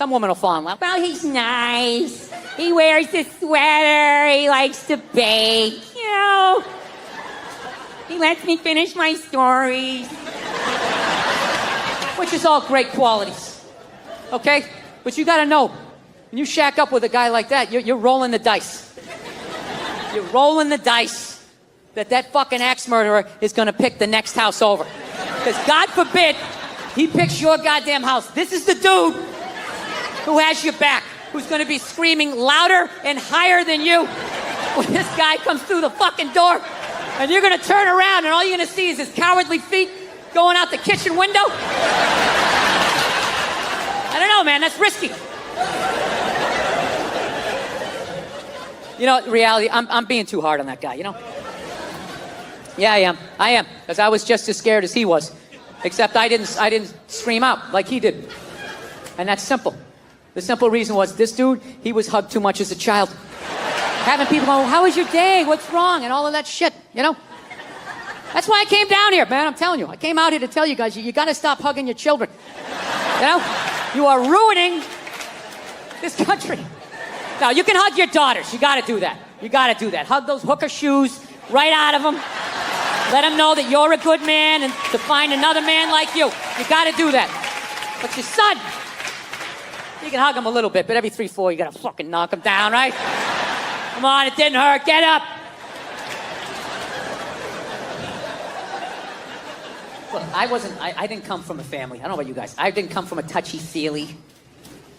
Some woman will fall in love. Well, he's nice. He wears a sweater. He likes to bake. You know. He lets me finish my stories. Which is all great qualities. Okay? But you gotta know, when you shack up with a guy like that, you're rolling the dice. You're rolling the dice that fucking axe murderer is gonna pick the next house over. Because God forbid he picks your goddamn house. This is the dude who has your back, who's gonna be screaming louder and higher than you when this guy comes through the fucking door. And you're gonna turn around and all you're gonna see is his cowardly feet going out the kitchen window. I don't know, man, that's risky. You know, reality, I'm being too hard on that guy, you know? Yeah, I am. Because I was just as scared as he was. Except I didn't scream out like he did. And that's simple. The simple reason was this dude, he was hugged too much as a child. Having people go, how was your day? What's wrong? And all of that shit, you know? That's why I came down here, man, I'm telling you. I came out here to tell you guys, you gotta stop hugging your children. You know? You are ruining this country. Now, you can hug your daughters. You gotta do that. You gotta do that. Hug those hooker shoes right out of them. Let them know that you're a good man and to find another man like you. You gotta do that. But your son, you can hug him a little bit, but every 3-4, you gotta fucking knock him down, right? Come on, it didn't hurt. Get up. Look, I didn't come from a family. I don't know about you guys. I didn't come from a touchy-feely.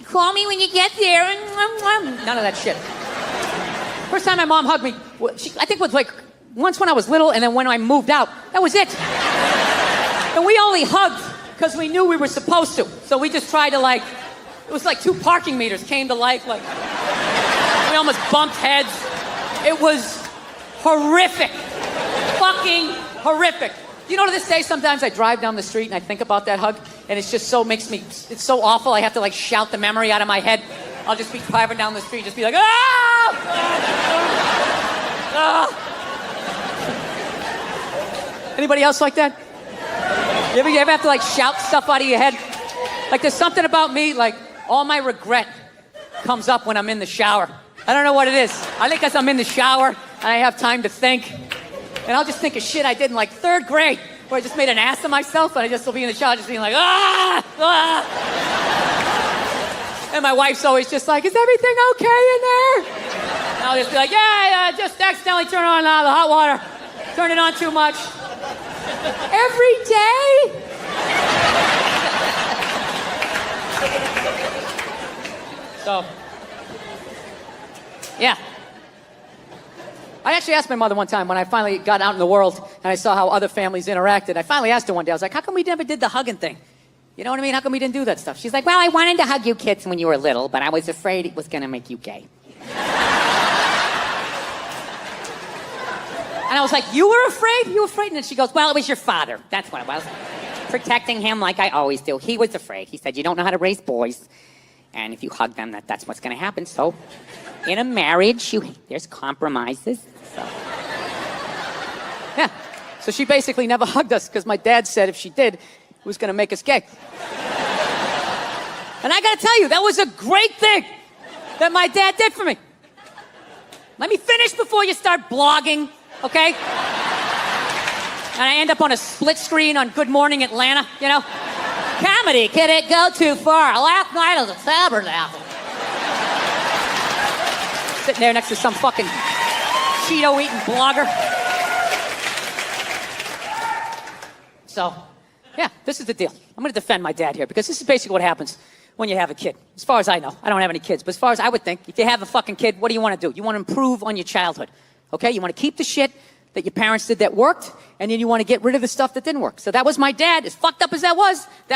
Call me when you get there. None of that shit. First time my mom hugged me, I think it was like once when I was little, and then when I moved out. That was it. And we only hugged because we knew we were supposed to. So we just tried to it was like 2 parking meters came to life. We almost bumped heads. It was horrific. Fucking horrific. You know, to this day, sometimes I drive down the street and I think about that hug, and it's just it's so awful, I have to shout the memory out of my head. I'll just be driving down the street, just be like, ah! Ah! Anybody else like that? You ever have to shout stuff out of your head? There's something about me, all my regret comes up when I'm in the shower. I don't know what it is. I think because I'm in the shower and I have time to think. And I'll just think of shit I did in 3rd grade, where I just made an ass of myself, and I just will be in the shower just being like, ah, ah. And my wife's always just like, is everything okay in there? And I'll just be like, yeah, just accidentally turn on the hot water. Turn it on too much. Every day? So, yeah. I actually asked my mother one time when I finally got out in the world and I saw how other families interacted. I finally asked her one day, I was like, how come we never did the hugging thing? You know what I mean? How come we didn't do that stuff? She's like, well, I wanted to hug you kids when you were little, but I was afraid it was going to make you gay. And I was like, you were afraid? You were afraid? And then she goes, well, it was your father. That's what it was. Protecting him like I always do. He was afraid. He said, you don't know how to raise boys. And if you hug them, that's what's going to happen. So in a marriage, there's compromises. So. Yeah. So she basically never hugged us because my dad said if she did, it was going to make us gay. And I got to tell you, that was a great thing that my dad did for me. Let me finish before you start blogging, okay? And I end up on a split screen on Good Morning Atlanta, you know? Comedy, can it go too far? Last night was a tabernacle. Sitting there next to some fucking Cheeto-eating blogger. So, yeah, this is the deal. I'm going to defend my dad here because this is basically what happens when you have a kid. As far as I know. I don't have any kids, but as far as I would think, if you have a fucking kid, what do you want to do? You want to improve on your childhood, okay? You want to keep the shit that your parents did that worked, and then you want to get rid of the stuff that didn't work. So that was my dad. As fucked up as that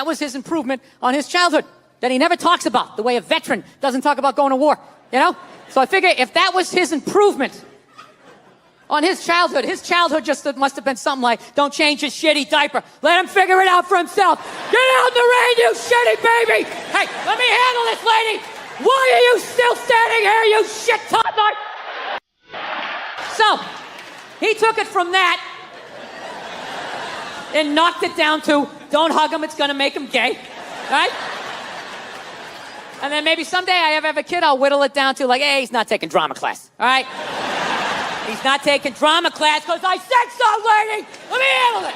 was his improvement on his childhood that he never talks about, the way a veteran doesn't talk about going to war, you know? So I figure if that was his improvement on his childhood just must have been something like, don't change his shitty diaper. Let him figure it out for himself. Get out in the rain, you shitty baby. Hey, let me handle this lady. Why are you still standing here, you shit toddler? So, he took it from that and knocked it down to, don't hug him, it's gonna make him gay, right? And then maybe someday I have a kid, I'll whittle it down to like, hey, he's not taking drama class, all right? He's not taking drama class because I said so, lady! Let me handle it!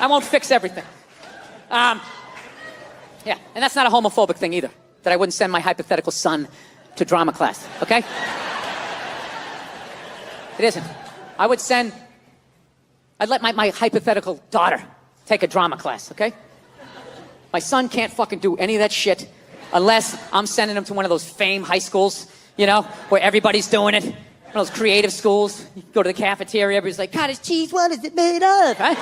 I won't fix everything. Yeah, and that's not a homophobic thing either, that I wouldn't send my hypothetical son to drama class, okay? It isn't. I'd let my hypothetical daughter take a drama class, okay? My son can't fucking do any of that shit unless I'm sending him to one of those fame high schools, you know, where everybody's doing it. One of those creative schools. You go to the cafeteria, everybody's like, cottage cheese, what is it made of? Right?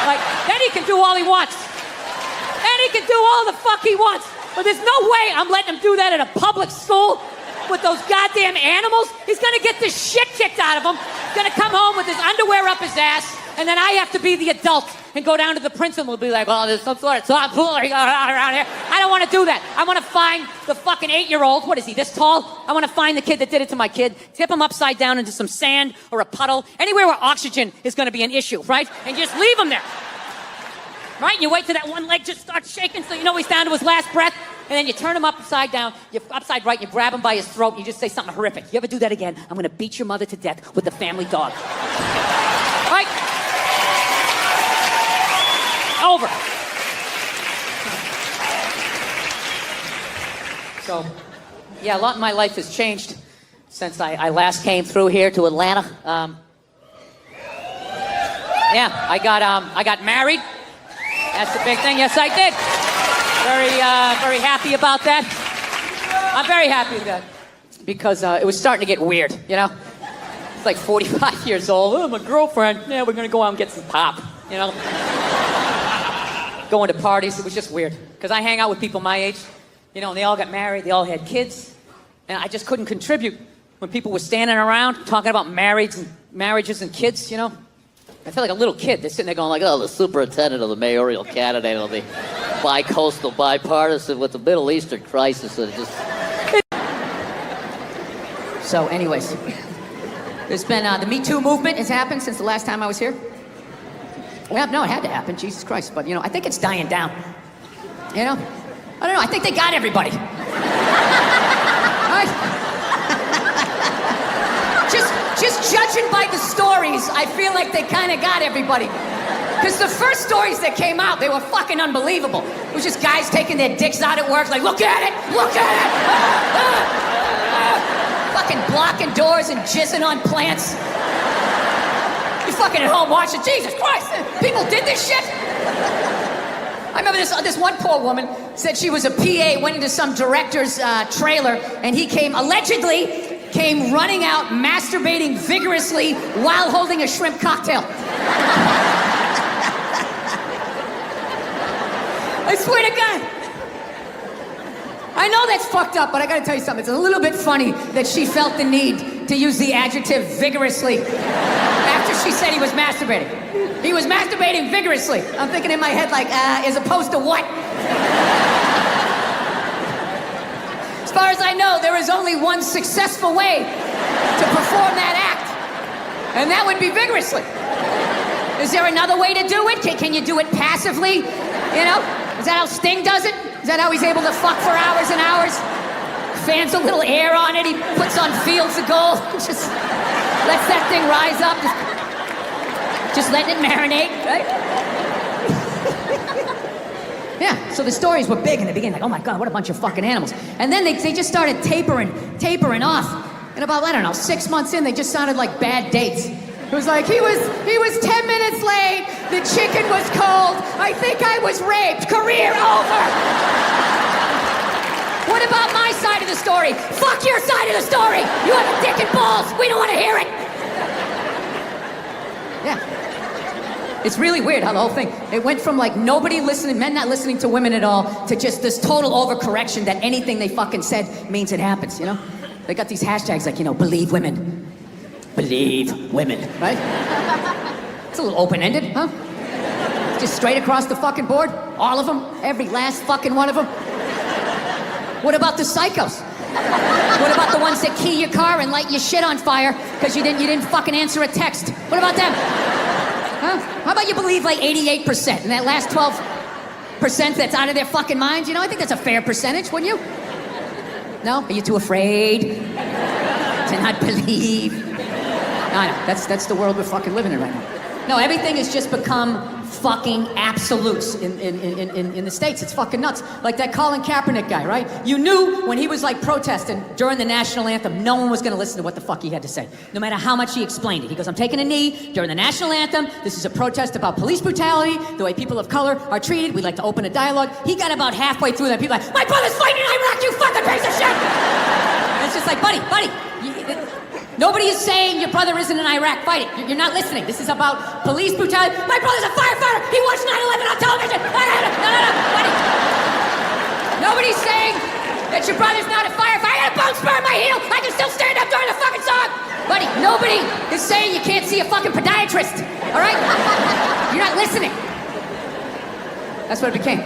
Like, then he can do all he wants. Then he can do all the fuck he wants. But there's no way I'm letting him do that at a public school with those goddamn animals. He's gonna get the shit kicked out of him. He's gonna come home with his underwear up his ass, and then I have to be the adult and go down to the principal and be like, oh, there's some sort of tomfoolery going on around here. I don't want to do that. I want to find the fucking 8-year-old. What is he, this tall? I want to find the kid that did it to my kid, tip him upside down into some sand or a puddle, anywhere where oxygen is going to be an issue, right? And just leave him there. Right? And you wait till that one leg just starts shaking so you know he's down to his last breath. And then you turn him upside down, you're upside right, you grab him by his throat, and you just say something horrific. You ever do that again, I'm going to beat your mother to death with the family dog. Right? Over. So, yeah, a lot in my life has changed since I last came through here to Atlanta. Yeah, I got married. That's the big thing. Yes, I did. Very happy about that. I'm very happy with that because it was starting to get weird, you know? It's like 45 years old. Oh, my girlfriend. Yeah, we're gonna go out and get some pop, you know? Going to parties, it was just weird. Because I hang out with people my age, you know, and they all got married, they all had kids, and I just couldn't contribute when people were standing around talking about marriages and kids, you know? I feel like a little kid. They're sitting there going like, oh, the superintendent of the mayoral candidate of the bi-coastal bipartisan with the Middle Eastern crisis. And just... So anyways, there's been, the Me Too movement has happened since the last time I was here. Well, no, it had to happen, Jesus Christ. But, you know, I think it's dying down. You know? I don't know, I think they got everybody. Right? Just judging by the stories, I feel like they kind of got everybody. Because the first stories that came out, they were fucking unbelievable. It was just guys taking their dicks out at work, like, look at it, look at it! Fucking blocking doors and jizzing on plants. You fucking at home watching, Jesus Christ, people did this shit? I remember this one poor woman said she was a PA, went into some director's trailer, and he allegedly came running out, masturbating vigorously while holding a shrimp cocktail. I swear to God. I know that's fucked up, but I gotta tell you something. It's a little bit funny that she felt the need to use the adjective vigorously after she said he was masturbating. He was masturbating vigorously. I'm thinking in my head like, as opposed to what? As far as I know, there is only one successful way to perform that act, and that would be vigorously. Is there another way to do it? Can you do it passively? You know? Is that how Sting does it? Is that how he's able to fuck for hours and hours? Fans a little air on it, he puts on fields of gold, just lets that thing rise up, just letting it marinate, right? Yeah, so the stories were big in the beginning, like, oh my God, what a bunch of fucking animals. And then they just started tapering off. And about, I don't know, 6 months in, they just sounded like bad dates. It was like, he was 10 minutes late, the chicken was cold, I think I was raped, career over. What about my side of the story? Fuck your side of the story. You have a dick and balls, we don't want to hear it. Yeah. It's really weird how the whole thing, it went from like nobody listening, men not listening to women at all, to just this total overcorrection that anything they fucking said means it happens, you know? They got these hashtags like, you know, believe women. Believe women, right? It's a little open-ended, huh? Just straight across the fucking board, all of them, every last fucking one of them. What about the psychos? What about the ones that key your car and light your shit on fire because you didn't fucking answer a text? What about them? Huh? How about you believe like 88%? And that last 12, percent that's out of their fucking minds? You know, I think that's a fair percentage, wouldn't you? No? Are you too afraid to not believe? No, that's the world we're fucking living in right now. No, everything has just become fucking absolutes in the States. It's fucking nuts. Like that Colin Kaepernick guy, right? You knew when he was like protesting during the national anthem, no one was gonna listen to what the fuck he had to say. No matter how much he explained it. He goes, I'm taking a knee during the national anthem. This is a protest about police brutality, the way people of color are treated. We'd like to open a dialogue. He got about halfway through that. People like, my brother's fighting in Iraq, you fucking piece of shit! And it's just like, buddy, nobody is saying your brother isn't in Iraq fighting. You're not listening. This is about police brutality. My brother's a firefighter. He watched 9/11 on television. No, buddy. Nobody's saying that your brother's not a firefighter. I got a bone spur in my heel. I can still stand up during the fucking song. Buddy, nobody is saying you can't see a fucking podiatrist. All right? You're not listening. That's what it became.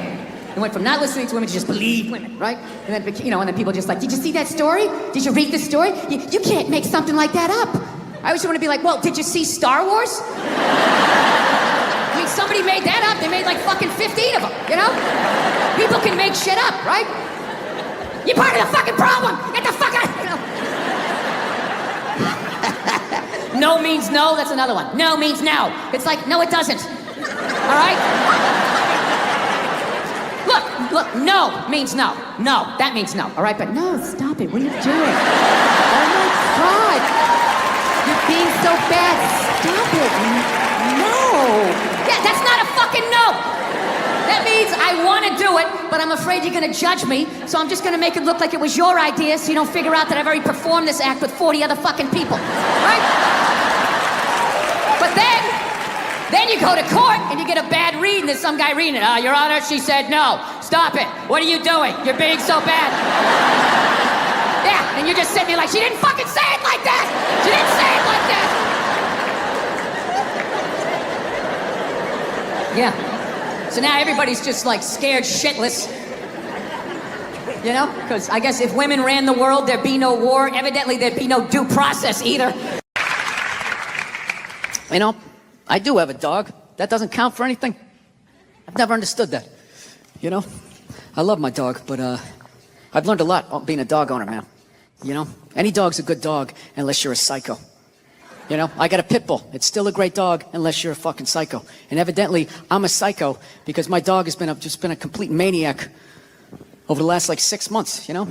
It went from not listening to women to just believe women, right? And then, and then people just like, did you see that story? Did you read the story? You can't make something like that up. I always want to be like, well, did you see Star Wars? I mean, somebody made that up. They made like fucking 15 of them, you know? People can make shit up, right? You're part of the fucking problem. Get the fuck out, No means no, that's another one. No means no. It's like, no, it doesn't. All right? Look, no means no. No, that means no, all right? But no, stop it. What are you doing? Oh my God. You're being so bad. Stop it. No. Yeah, that's not a fucking no. That means I want to do it, but I'm afraid you're going to judge me, so I'm just going to make it look like it was your idea so you don't figure out that I've already performed this act with 40 other fucking people, right? But then you go to court and you get a bad read and there's some guy reading it. Your Honor, she said no. Stop it. What are you doing? You're being so bad. Yeah, and you're just sitting there like, she didn't fucking say it like that. She didn't say it like that. Yeah. So now everybody's just like scared shitless. You know? Because I guess if women ran the world, there'd be no war. Evidently, there'd be no due process either. You know? I do have a dog. That doesn't count for anything. I've never understood that. You know? I love my dog, but I've learned a lot being a dog owner, man. You know? Any dog's a good dog unless you're a psycho. You know? I got a pit bull. It's still a great dog unless you're a fucking psycho. And evidently, I'm a psycho because my dog has just been a complete maniac over the last like 6 months, you know?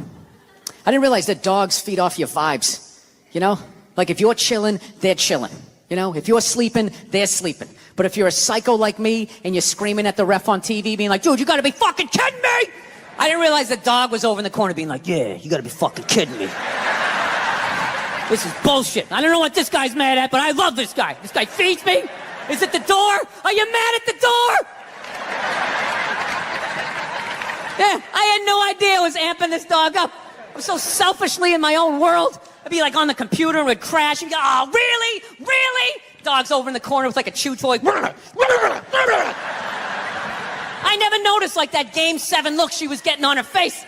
I didn't realize that dogs feed off your vibes. You know? Like if you're chilling, they're chilling. You know, if you're sleeping, they're sleeping. But if you're a psycho like me and you're screaming at the ref on TV being like, dude, you gotta be fucking kidding me! I didn't realize the dog was over in the corner being like, yeah, you gotta be fucking kidding me. This is bullshit. I don't know what this guy's mad at, but I love this guy. This guy feeds me. Is it the door? Are you mad at the door? Yeah, I had no idea it was amping this dog up. I'm so selfishly in my own world. I'd be like on the computer and would crash and go, oh, really? Really? Dog's over in the corner with like a chew toy. I never noticed like that Game 7 look she was getting on her face.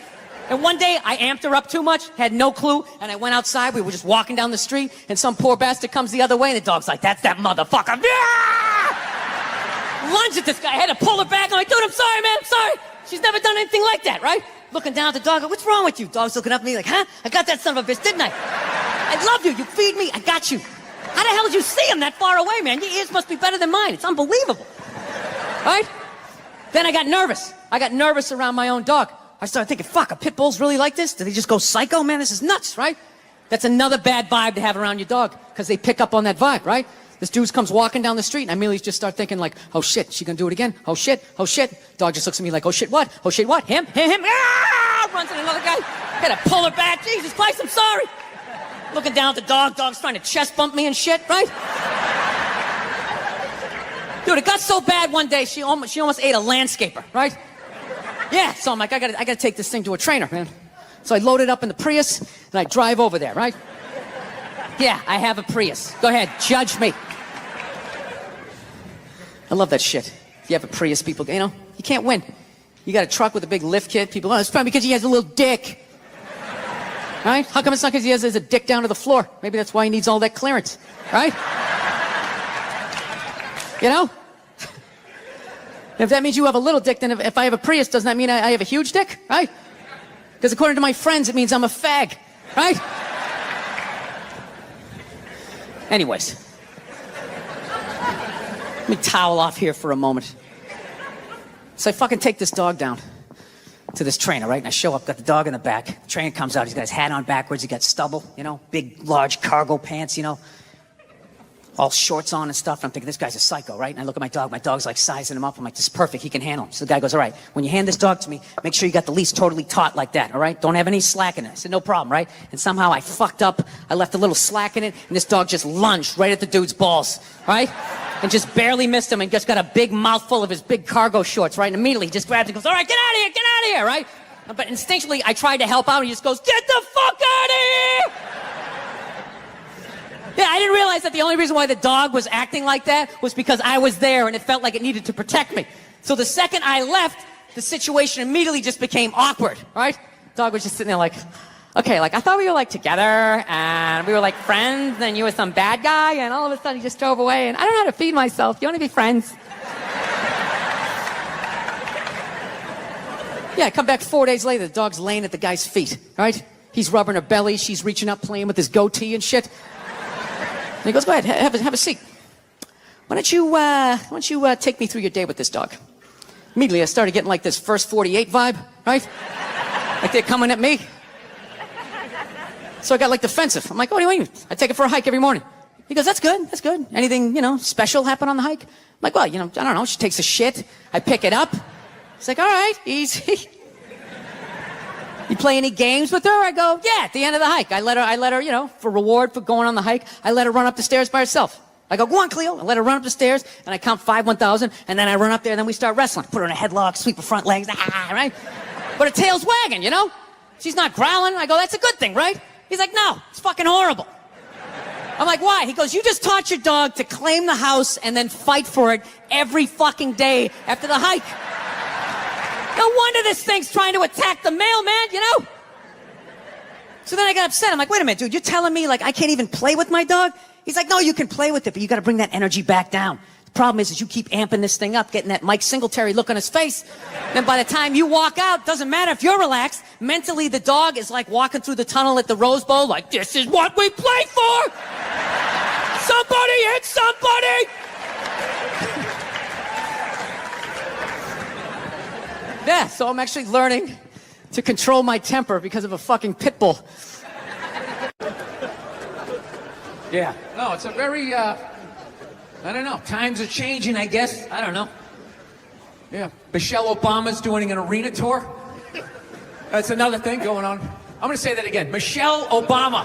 And one day I amped her up too much, had no clue, and I went outside. We were just walking down the street and some poor bastard comes the other way and the dog's like, that's that motherfucker. Lunge at this guy. I had to pull her back. I'm like, dude, I'm sorry, man. I'm sorry. She's never done anything like that, right? Looking down at the dog, what's wrong with you? Dog's looking up at me like, huh? I got that son of a bitch, didn't I? I love you. You feed me. I got you. How the hell did you see him that far away, man? Your ears must be better than mine. It's unbelievable. Right? Then I got nervous. I got nervous around my own dog. I started thinking, fuck, are pit bulls really like this? Do they just go psycho? Man, this is nuts, right? That's another bad vibe to have around your dog because they pick up on that vibe, right? This dude comes walking down the street and I immediately just start thinking like, oh shit, she gonna do it again? Oh shit, oh shit. Dog just looks at me like, oh shit, what? Oh shit, what? Him? Ah! Runs at another guy. Had to pull her back. Jesus Christ, I'm sorry. Looking down at the dog. Dog's trying to chest bump me and shit, right? Dude, it got so bad one day, she almost ate a landscaper, right? Yeah, so I'm like, I gotta take this thing to a trainer, man. So I load it up in the Prius and I drive over there, right? Yeah, I have a Prius. Go ahead, judge me. I love that shit. If you have a Prius, people, you know, you can't win. You got a truck with a big lift kit, people, oh, it's probably because he has a little dick. Right? How come it's not because he has a dick down to the floor? Maybe that's why he needs all that clearance, right? You know? If that means you have a little dick, then if I have a Prius, doesn't that mean I have a huge dick, right? Because according to my friends, it means I'm a fag, right? Anyways. Let me towel off here for a moment. So I fucking take this dog down to this trainer, right? And I show up, got the dog in the back. The trainer comes out, he's got his hat on backwards, he got stubble, you know, big, large cargo pants, you know, all shorts on and stuff. And I'm thinking, this guy's a psycho, right? And I look at my dog's like sizing him up. I'm like, this is perfect, he can handle him. So the guy goes, all right, when you hand this dog to me, make sure you got the leash totally taut like that, all right? Don't have any slack in it. I said, no problem, right? And somehow I fucked up, I left a little slack in it, and this dog just lunged right at the dude's balls, right? And just barely missed him and just got a big mouthful of his big cargo shorts, right? And immediately he just grabs and goes, all right, get out of here, right? But instinctually, I tried to help out, and he just goes, get the fuck out of here! Yeah, I didn't realize that the only reason why the dog was acting like that was because I was there and it felt like it needed to protect me. So the second I left, the situation immediately just became awkward, right? Dog was just sitting there like, okay, like I thought we were like together and we were like friends and you were some bad guy and all of a sudden he just drove away and I don't know how to feed myself. You want to be friends? Yeah, I come back 4 days later, the dog's laying at the guy's feet, right? He's rubbing her belly, she's reaching up, playing with his goatee and shit. And he goes, go ahead, have a seat. Why don't you take me through your day with this dog? Immediately, I started getting like this First 48 vibe, right? Like they're coming at me. So I got like defensive. I'm like, what do you mean? I take it for a hike every morning. He goes, that's good. Anything, special happen on the hike? I'm like, well, I don't know. She takes a shit. I pick it up. He's like, all right, easy. You play any games with her? I go, yeah, at the end of the hike. I let her, for reward for going on the hike, I let her run up the stairs by herself. I go, go on, Cleo. I let her run up the stairs, and I count 5, 1,000, and then I run up there, and then we start wrestling. Put her in a headlock, sweep her front legs, right? But her tail's wagging, She's not growling. I go, that's a good thing, right? He's like, no, it's fucking horrible. I'm like, why? He goes, you just taught your dog to claim the house and then fight for it every fucking day after the hike. No wonder this thing's trying to attack the mailman, So then I got upset. I'm like, wait a minute, dude, you're telling me, like, I can't even play with my dog? He's like, no, you can play with it, but you got to bring that energy back down. The problem is you keep amping this thing up, getting that Mike Singletary look on his face. Then by the time you walk out, doesn't matter if you're relaxed. Mentally, the dog is like walking through the tunnel at the Rose Bowl, like, this is what we play for! Somebody hit somebody! Yeah, so I'm actually learning to control my temper because of a fucking pit bull. Yeah. No, it's a very, I don't know. Times are changing, I guess. I don't know. Yeah. Michelle Obama's doing an arena tour. That's another thing going on. I'm going to say that again. Michelle Obama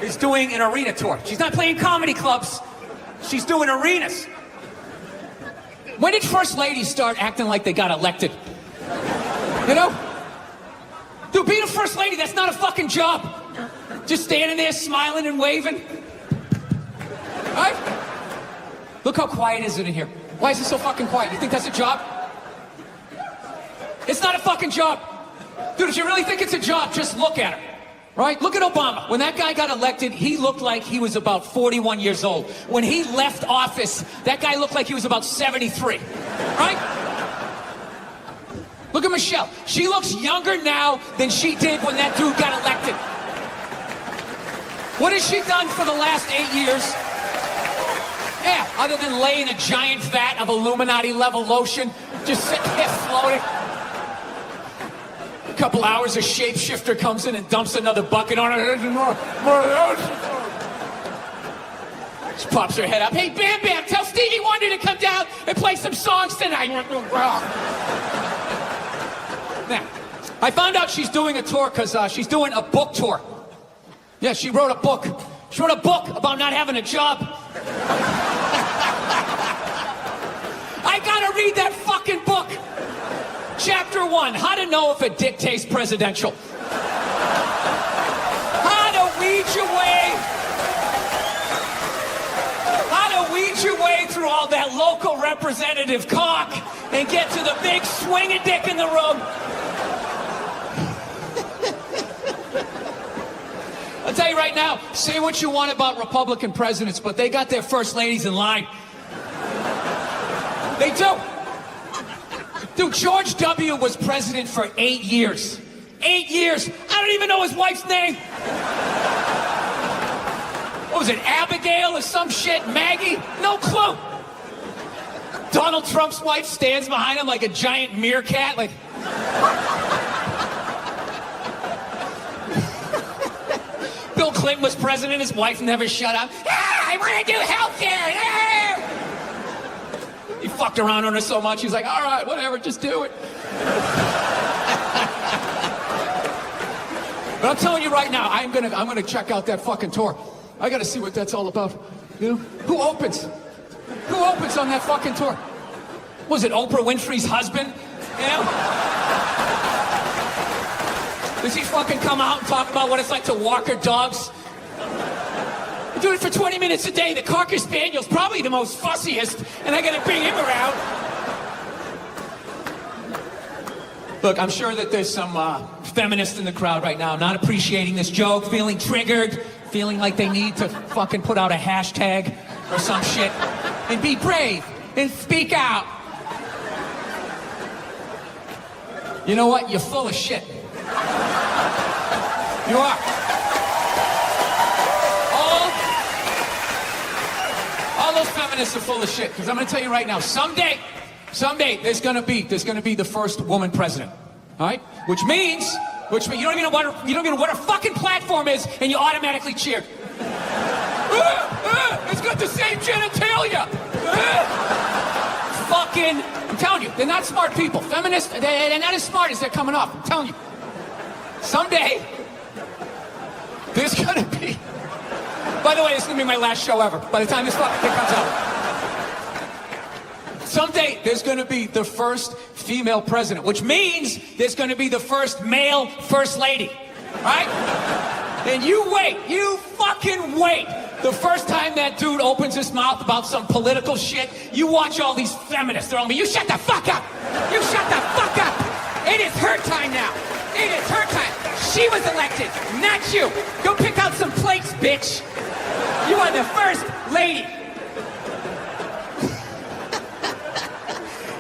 is doing an arena tour. She's not playing comedy clubs. She's doing arenas. When did first ladies start acting like they got elected? Dude, being a first lady, that's not a fucking job. Just standing there smiling and waving. Right? Look how quiet is it in here. Why is it so fucking quiet? You think that's a job? It's not a fucking job. Dude, if you really think it's a job, just look at her. Right? Look at Obama. When that guy got elected, he looked like he was about 41 years old. When he left office, that guy looked like he was about 73. Right? Look at Michelle. She looks younger now than she did when that dude got elected. What has she done for the last 8 years? Yeah, other than laying a giant vat of Illuminati-level lotion, just sitting there floating. A couple hours, a shapeshifter comes in and dumps another bucket on her. She pops her head up. Hey, Bam Bam, tell Stevie Wonder to come down and play some songs tonight. Now, I found out she's doing a tour because she's doing a book tour. Yeah, she wrote a book. She wrote a book about not having a job. I gotta read that fucking book. Chapter 1, how to know if a dick tastes presidential. How to weed your way through all that local representative cock and get to the big swinging dick in the room. I'll tell you right now, say what you want about Republican presidents, but they got their first ladies in line. They do. Dude, George W. was president for 8 years. 8 years. I don't even know his wife's name. What was it, Abigail or some shit? Maggie? No clue. Donald Trump's wife stands behind him like a giant meerkat, like... Bill Clinton was president, his wife never shut up. Ah, I want to do healthcare. Ah! He fucked around on her so much, he's like, all right, whatever, just do it. But I'm telling you right now, I'm gonna check out that fucking tour. I gotta see what that's all about. You know? Who opens? Who opens on that fucking tour? Was it Oprah Winfrey's husband? You know? Does he fucking come out and talk about what it's like to walk her dogs? I do it for 20 minutes a day. The Cocker Spaniel's probably the most fussiest, and I gotta bring him around. Look, I'm sure that there's some feminists in the crowd right now not appreciating this joke, feeling triggered, feeling like they need to fucking put out a hashtag or some shit and be brave and speak out. You know what? You're full of shit. You are. All those feminists are full of shit. Because I'm going to tell you right now, someday, there's going to be the first woman president. All right? Which means you don't even know what her fucking platform is, and you automatically cheer. It's got the same genitalia. Fucking, I'm telling you, they're not smart people. Feminists, they're not as smart as they're coming off. I'm telling you. Someday, there's gonna be... By the way, this is gonna be my last show ever, by the time this fucking thing comes out. Someday, there's gonna be the first female president, which means there's gonna be the first male first lady, right? And you wait, you fucking wait. The first time that dude opens his mouth about some political shit, you watch all these feminists. They're all me, you shut the fuck up! You shut the fuck up! It is her time now! It is her time! She was elected, not you! Go pick out some plates, bitch! You are the first lady!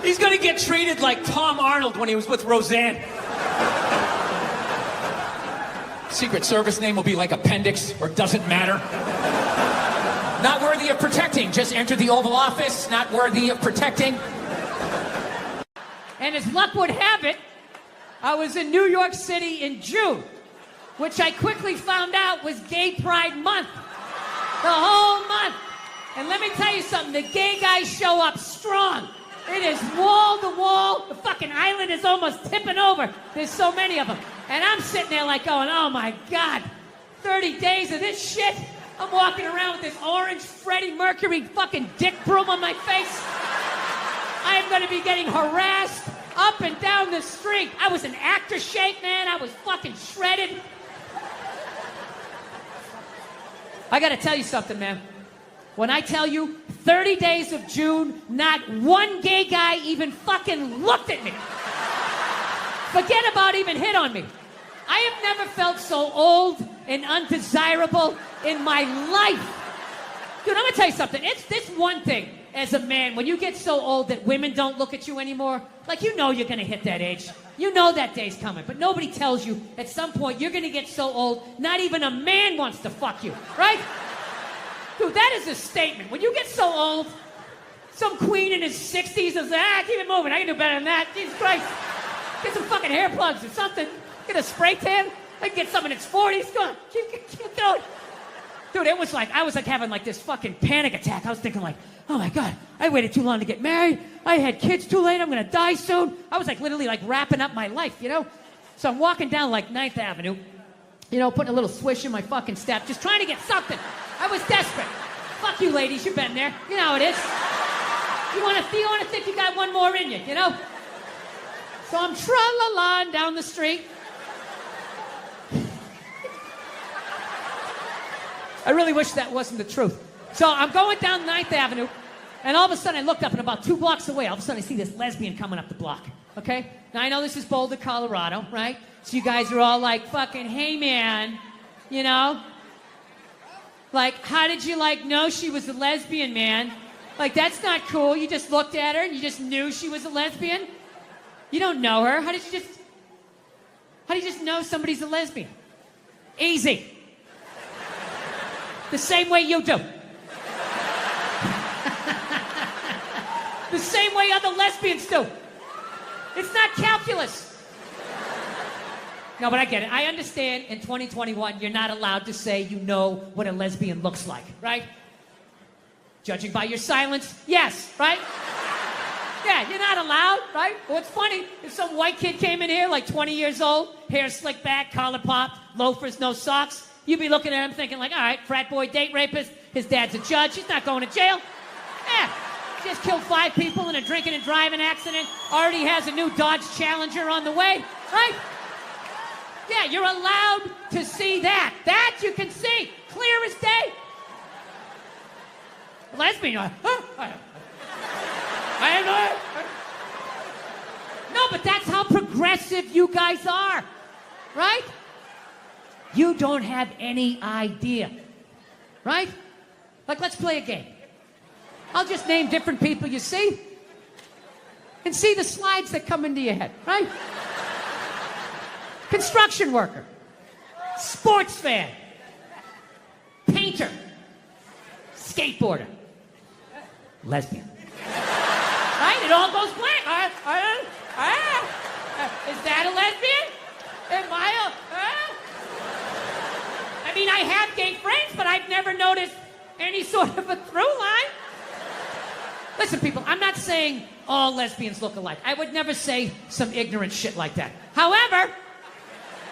He's gonna get treated like Tom Arnold when he was with Roseanne. Secret Service name will be like Appendix, or doesn't matter. Not worthy of protecting. Just entered the Oval Office. Not worthy of protecting. And as luck would have it, I was in New York City in June, which I quickly found out was Gay Pride Month. The whole month. And let me tell you something, the gay guys show up strong. It is wall to wall. The fucking island is almost tipping over. There's so many of them. And I'm sitting there like going, oh my God, 30 days of this shit? I'm walking around with this orange Freddie Mercury fucking dick broom on my face. I am going to be getting harassed up and down the street. I was in actor shape, man. I was fucking shredded. I got to tell you something, man. When I tell you 30 days of June, not one gay guy even fucking looked at me. Forget about even hit on me. I have never felt so old and undesirable in my life. Dude, I'm gonna tell you something. It's this one thing as a man, when you get so old that women don't look at you anymore, like you know you're gonna hit that age. You know that day's coming, but nobody tells you at some point you're gonna get so old, not even a man wants to fuck you, right? Dude, that is a statement. When you get so old, some queen in his 60s is like, keep it moving, I can do better than that. Jesus Christ. Get some fucking hair plugs or something. Get a spray tan. I can get some in its 40s. Go on, keep going. Dude, it was like, I was like having like this fucking panic attack. I was thinking like, oh my God, I waited too long to get married. I had kids too late. I'm gonna die soon. I was like literally like wrapping up my life, you know? So I'm walking down like 9th Avenue, you know, putting a little swish in my fucking step, just trying to get something. I was desperate. Fuck you ladies, you've been there. You know how it is. You wanna think you got one more in you, you know? So I'm tra-la-la down the street. I really wish that wasn't the truth. So I'm going down 9th Avenue, and all of a sudden I looked up, and about 2 blocks away, all of a sudden I see this lesbian coming up the block, okay? Now I know this is Boulder, Colorado, right? So you guys are all like, fucking, hey man, you know? Like, how did you like know she was a lesbian, man? Like, that's not cool. You just looked at her and you just knew she was a lesbian. You don't know her. How do you just know somebody's a lesbian? Easy. The same way you do. The same way other lesbians do. It's not calculus. No, but I get it. I understand in 2021, you're not allowed to say you know what a lesbian looks like, right? Judging by your silence, yes, right? Yeah, you're not allowed, right? Well, it's funny. If some white kid came in here, like 20 years old, hair slicked back, collar popped, loafers, no socks, you'd be looking at him thinking like, all right, frat boy, date rapist, his dad's a judge, he's not going to jail. Yeah, he just killed 5 people in a drinking and driving accident, already has a new Dodge Challenger on the way, right? Yeah, you're allowed to see that. That you can see, clear as day. Lesbian, no, but that's how progressive you guys are, right? You don't have any idea, right? Like, let's play a game. I'll just name different people you see and see the slides that come into your head, right? Construction worker, sports fan, painter, skateboarder, lesbian. Right? It all goes blank. Is that a lesbian? Am I I mean, I have gay friends, but I've never noticed any sort of a through line. Listen, people, I'm not saying all lesbians look alike. I would never say some ignorant shit like that. However,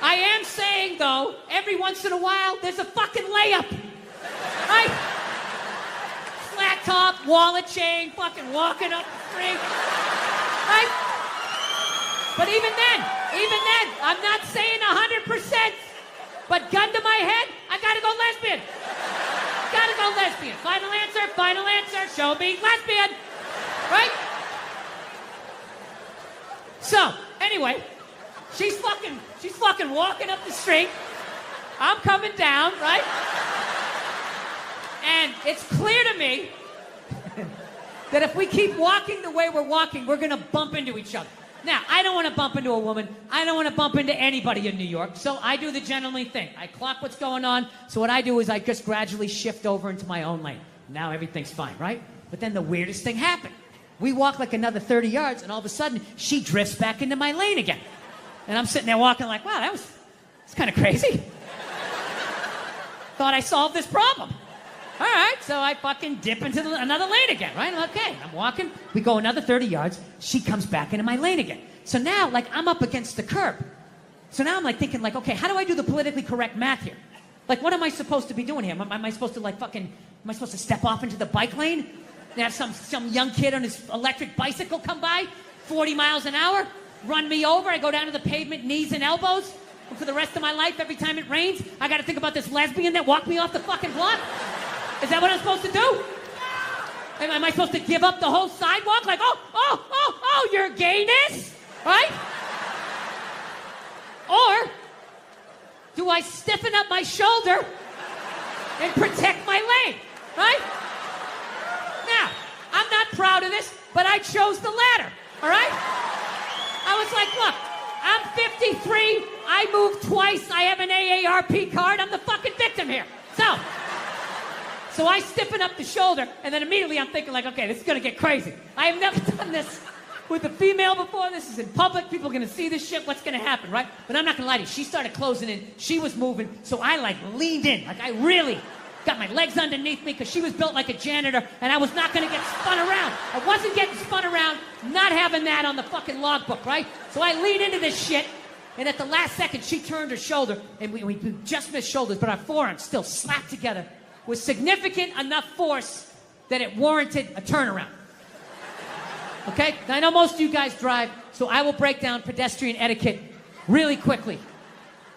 I am saying, though, every once in a while, there's a fucking layup. Right? Flat top, wallet chain, fucking walking up the street. Right? But even then, I'm not saying 100%. But gun to my head, I gotta go lesbian. Gotta go lesbian. Final answer, show me lesbian. Right? So, anyway, she's fucking walking up the street. I'm coming down, right? And it's clear to me that if we keep walking the way we're walking, we're gonna bump into each other. Now, I don't want to bump into a woman. I don't want to bump into anybody in New York. So I do the gentlemanly thing. I clock what's going on. So what I do is I just gradually shift over into my own lane. Now everything's fine, right? But then the weirdest thing happened. We walk like another 30 yards, and all of a sudden, she drifts back into my lane again. And I'm sitting there walking like, wow, that's kind of crazy. Thought I solved this problem. All right, so I fucking dip into another lane again, right? Okay, I'm walking. We go another 30 yards. She comes back into my lane again. So now, like, I'm up against the curb. So now I'm, like, thinking, like, okay, how do I do the politically correct math here? Like, what am I supposed to be doing here? Am I supposed to, like, am I supposed to step off into the bike lane? And have some young kid on his electric bicycle come by, 40 miles an hour, run me over. I go down to the pavement, knees and elbows. And for the rest of my life, every time it rains, I got to think about this lesbian that walked me off the fucking block? Is that what I'm supposed to do? Am I supposed to give up the whole sidewalk? Like, oh, your gayness? Right? Or do I stiffen up my shoulder and protect my lane? Right? Now, I'm not proud of this, but I chose the latter. All right? I was like, look, I'm 53. I moved twice. I have an AARP card. I'm the fucking victim here. So I stiffen up the shoulder, and then immediately I'm thinking like, okay, this is gonna get crazy. I have never done this with a female before. This is in public. People are gonna see this shit. What's gonna happen, right? But I'm not gonna lie to you. She started closing in. She was moving. So I like leaned in. Like I really got my legs underneath me because she was built like a janitor, and I was not gonna get spun around. I wasn't getting spun around, not having that on the fucking logbook, right? So I leaned into this shit, and at the last second, she turned her shoulder, and we just missed shoulders, but our forearms still slapped together with significant enough force that it warranted a turnaround. Okay? Now, I know most of you guys drive, so I will break down pedestrian etiquette really quickly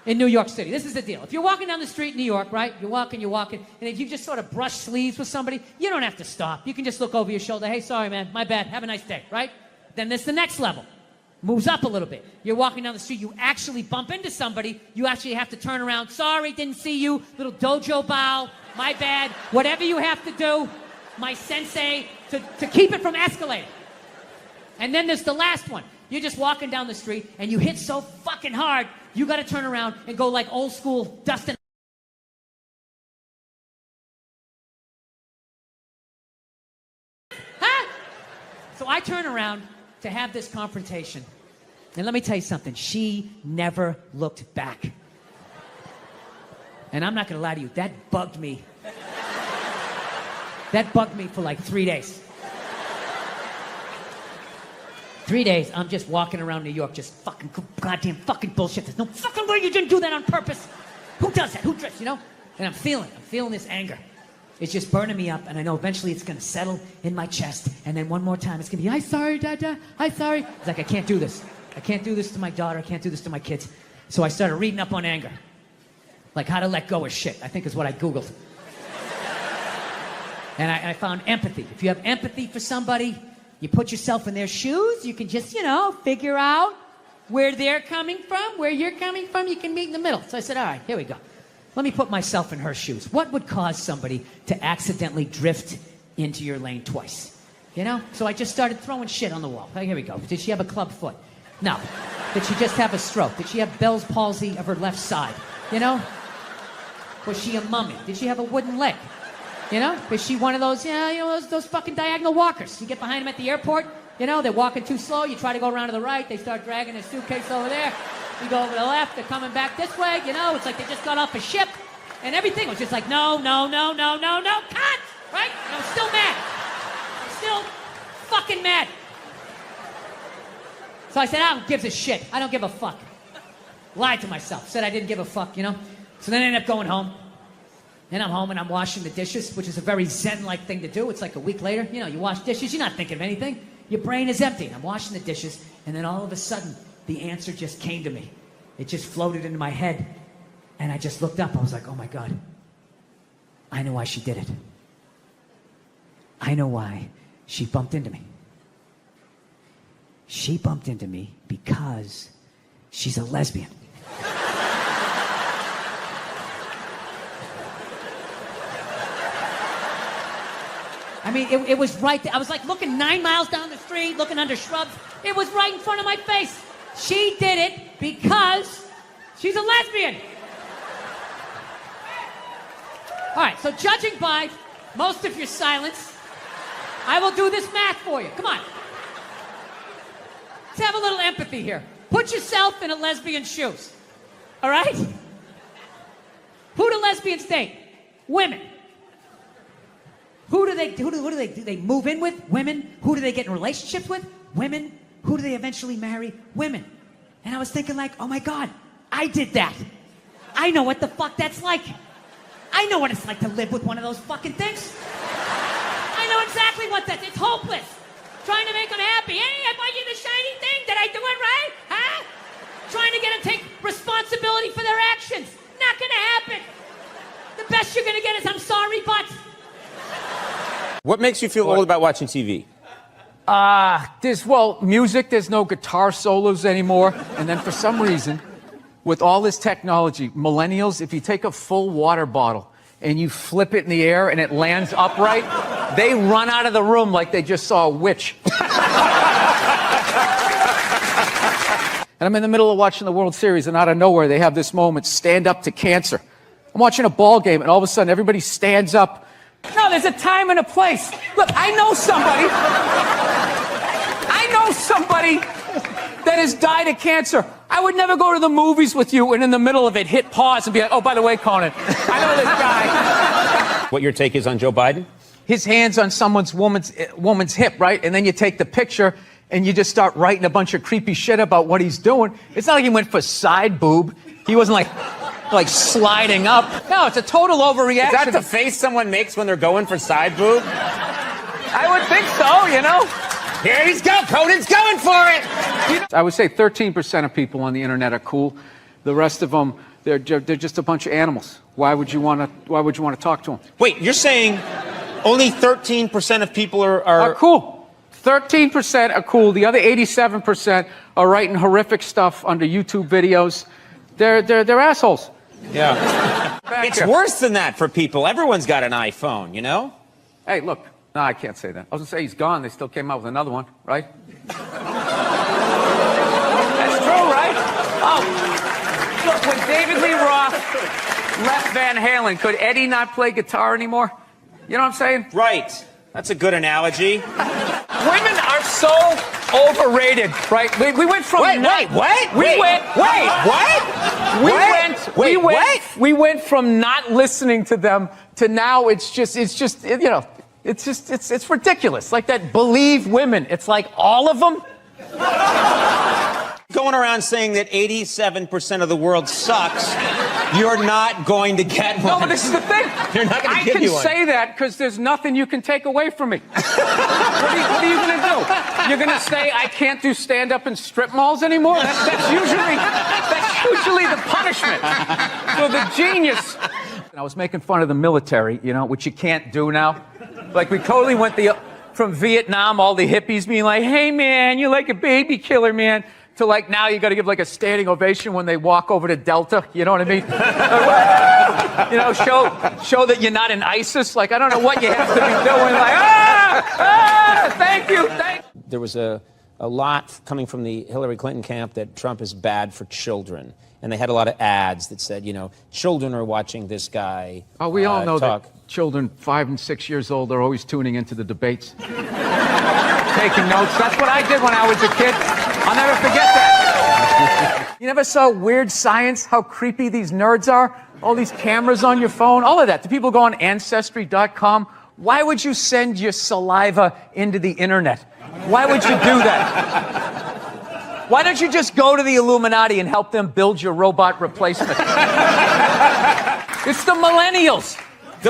in New York City. This is the deal. If you're walking down the street in New York, right? You're walking, and if you just sort of brush sleeves with somebody, you don't have to stop. You can just look over your shoulder. Hey, sorry, man. My bad. Have a nice day, right? Then there's the next level. Moves up a little bit. You're walking down the street, you actually bump into somebody, you actually have to turn around. Sorry, didn't see you. Little dojo bow. My bad. Whatever you have to do. My sensei to keep it from escalating. And then there's the last one. You're just walking down the street and you hit so fucking hard, you got to turn around and go like old school Dustin. Huh? So I turn around to have this confrontation. And let me tell you something. She never looked back. And I'm not going to lie to you. That bugged me. That bugged me for like 3 days. 3 days, I'm just walking around New York, just fucking goddamn fucking bullshit. There's no fucking way you didn't do that on purpose. Who does that? Who drifts, you know? And I'm feeling this anger. It's just burning me up, and I know eventually it's gonna settle in my chest, and then one more time it's gonna be, I'm sorry, Dada, I'm sorry. It's like, I can't do this. I can't do this to my daughter, I can't do this to my kids. So I started reading up on anger. Like how to let go of shit, I think is what I Googled. And I found empathy. If you have empathy for somebody, you put yourself in their shoes, you can just, you know, figure out where they're coming from, where you're coming from, you can meet in the middle. So I said, all right, here we go. Let me put myself in her shoes. What would cause somebody to accidentally drift into your lane twice? You know? So I just started throwing shit on the wall. Oh, here we go. Did she have a club foot? No. Did she just have a stroke? Did she have Bell's palsy of her left side? You know? Was she a mummy? Did she have a wooden leg? You know? Was she one of those, those fucking diagonal walkers? You get behind them at the airport, you know, they're walking too slow, you try to go around to the right, they start dragging their suitcase over there, you go over to the left, they're coming back this way, you know, it's like they just got off a ship, and everything was just like, no, cut! Right? And I was still mad. Still fucking mad. So I said, I don't give a shit. I don't give a fuck. Lied to myself. Said I didn't give a fuck, you know? So then I ended up going home. Then I'm home and I'm washing the dishes, which is a very Zen-like thing to do. It's like a week later, you know, you wash dishes, you're not thinking of anything. Your brain is empty. I'm washing the dishes, and then all of a sudden, the answer just came to me. It just floated into my head, and I just looked up. I was like, oh my God. I know why she did it. I know why she bumped into me. She bumped into me because she's a lesbian. I mean, it was right there. I was like looking 9 miles down the street, looking under shrubs. It was right in front of my face. She did it because she's a lesbian. All right, so judging by most of your silence, I will do this math for you. Come on. Let's have a little empathy here. Put yourself in a lesbian's shoes. All right? Who do lesbians date? Women. Who do they move in with? Women. Who do they get in relationships with? Women. Who do they eventually marry? Women. And I was thinking like, oh my God, I did that. I know what the fuck that's like. I know what it's like to live with one of those fucking things. I know exactly what that's. It's hopeless. Trying to make them happy. Hey, I bought you the shiny thing. Did I do it right? Huh? Trying to get them to take responsibility for their actions. Not gonna happen. The best you're gonna get is I'm sorry, but. What makes you feel old about watching TV? Well, music, there's no guitar solos anymore. And then for some reason, with all this technology, millennials, if you take a full water bottle and you flip it in the air and it lands upright, they run out of the room like they just saw a witch. And I'm in the middle of watching the World Series, and out of nowhere, they have this moment, stand up to cancer. I'm watching a ball game, and all of a sudden, everybody stands up. No, there's a time and a place. Look, I know somebody that has died of cancer. I would never go to the movies with you and in the middle of it hit pause and be like, oh, by the way, Conan, I know this guy. What your take is on Joe Biden? His hand's on woman's hip, right? And then you take the picture and you just start writing a bunch of creepy shit about what he's doing. It's not like he went for side boob. He wasn't like sliding up. No, it's a total overreaction. Is that the face someone makes when they're going for side boob? I would think so, you know? Here he's go, Conan's going for it! I would say 13% of people on the internet are cool. The rest of them, they're just a bunch of animals. Why would you want to talk to them? Wait, you're saying only 13% of people are cool. 13% are cool. The other 87% are writing horrific stuff under YouTube videos. They're assholes. Yeah. It's worse than that for people. Everyone's got an iPhone, you know? Hey, look, No, I can't say that. I was gonna say he's gone. They still came out with another one, right? That's true, right? Oh, look, when David Lee Roth left Van Halen, could Eddie not play guitar anymore? You know what I'm saying? Right. That's a good analogy. Women are so overrated, right? We went from we went from not listening to them to now it's ridiculous. Like that Believe women. It's like all of them. Going around saying that 87% of the world sucks, you're not going to get one. No, but this is the thing. You're not going to give you one. I can say that because there's nothing you can take away from me. What are you going to do? You're going to say I can't do stand-up in strip malls anymore? That's usually the punishment. So the genius. I was making fun of the military, which you can't do now. Like we totally went from Vietnam, all the hippies being like, "Hey man, you're like a baby killer, man." To like now you got to give like a standing ovation when they walk over to Delta. You know what I mean? Show that you're not in ISIS. Like I don't know what you have to be doing. Like thank you. There was a lot coming from the Hillary Clinton camp that Trump is bad for children. And they had a lot of ads that said, children are watching this guy. Oh, we all know talk. that children 5 and 6 years old are always tuning into the debates. Taking notes. That's what I did when I was a kid. I'll never forget that. You never saw Weird Science, how creepy these nerds are? All these cameras on your phone, all of that. Do people go on Ancestry.com? Why would you send your saliva into the internet? Why would you do that? Why don't you just go to the Illuminati and help them build your robot replacement? It's the millennials.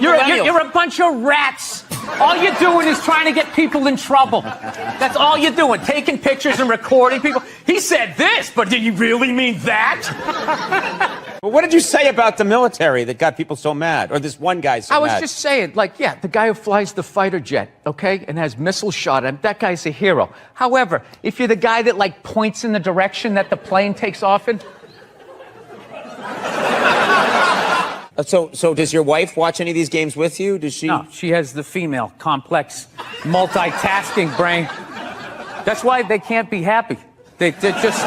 You're a bunch of rats. All you're doing is trying to get people in trouble. That's all you're doing, taking pictures and recording people. He said this, but did you really mean that? Well, what did you say about the military that got people so mad? Or this one guy so mad? I was just saying, the guy who flies the fighter jet, okay, and has missiles shot at him, that guy's a hero. However, if you're the guy that, points in the direction that the plane takes off in... So does your wife watch any of these games with you? Does she? No, she has the female, complex, multitasking brain. That's why they can't be happy. They just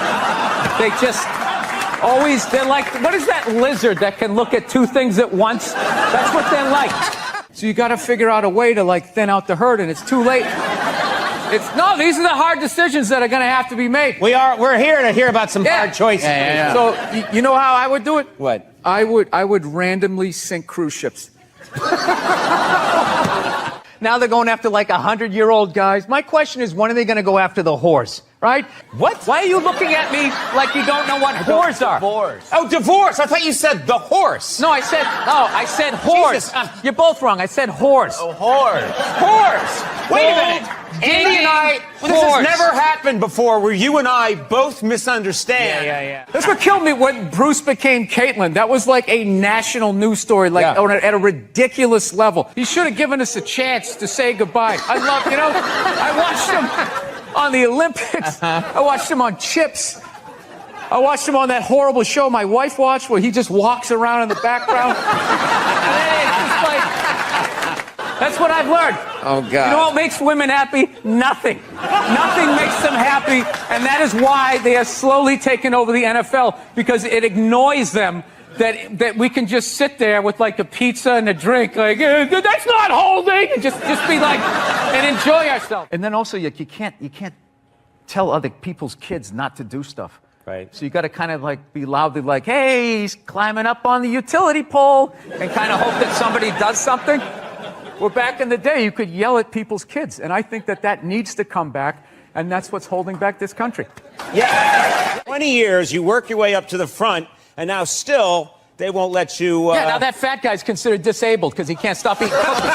always, they're like, what is that lizard that can look at two things at once? That's what they're like. So you got to figure out a way to thin out the herd, and it's too late. These are the hard decisions that are going to have to be made. We're here to hear about some hard choices. Yeah. So you know how I would do it? What? I would randomly sink cruise ships. Now they're going after 100-year-old guys. My question is, when are they going to go after the whores? Right? What? Why are you looking at me like you don't know what whores are? Divorce. Oh, divorce. I thought you said the horse. No, I said whores. You're both wrong. I said whores. Oh, whores. Whores. Wait a minute. Andy and I, this has never happened before where you and I both misunderstand. Yeah. That's what killed me when Bruce became Caitlyn. That was like a national news story, at a ridiculous level. He should have given us a chance to say goodbye. I watched him on the Olympics. I watched him on Chips. I watched him on that horrible show my wife watched where he just walks around in the background. That's what I've learned. Oh, God. You know what makes women happy? Nothing. Nothing makes them happy, and that is why they are slowly taking over the NFL, because it annoys them that we can just sit there with a pizza and a drink, that's not holding, and just be and enjoy ourselves. And then also, you can't tell other people's kids not to do stuff. Right. So you got to kind of be loudly hey, he's climbing up on the utility pole, and kind of hope that somebody does something. Well, back in the day, you could yell at people's kids, and I think that needs to come back, and that's what's holding back this country. Yeah. 20 years, you work your way up to the front, and now still they won't let you... Yeah, now that fat guy's considered disabled because he can't stop eating cookies.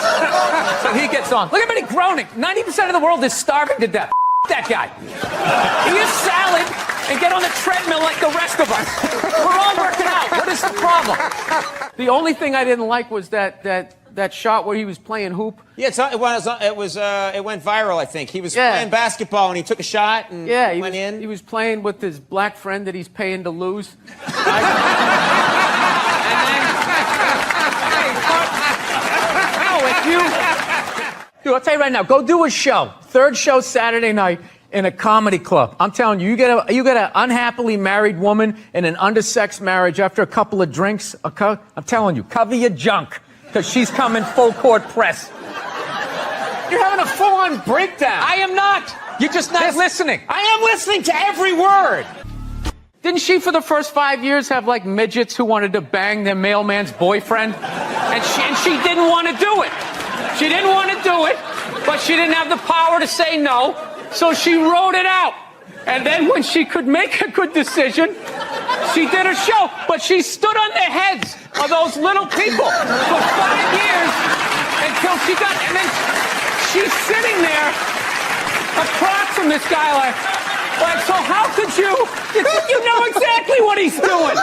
So he gets on. Look at him groaning. 90% of the world is starving to death. That guy. Eat a salad and get on the treadmill like the rest of us. We're all working out. What is the problem? The only thing I didn't like was that shot where he was playing hoop. Yeah, it went viral, I think. He was playing basketball and he took a shot and went in. He was playing with his black friend that he's paying to lose. Dude, I'll tell you right now, go do a show. Third show Saturday night in a comedy club. I'm telling you, you get an unhappily married woman in an undersexed marriage after a couple of drinks. I'm telling you, cover your junk, because she's coming full court press. You're having a full-on breakdown. I am not. You're just not listening. I am listening to every word. Didn't she, for the first 5 years, have like midgets who wanted to bang their mailman's boyfriend? And she didn't want to do it. She didn't want to do it, but she didn't have the power to say no, so she wrote it out. And then when she could make a good decision, she did a show. But she stood on the heads of those little people for 5 years until she got, and then she's sitting there across from this guy like, so how could you know exactly what he's doing.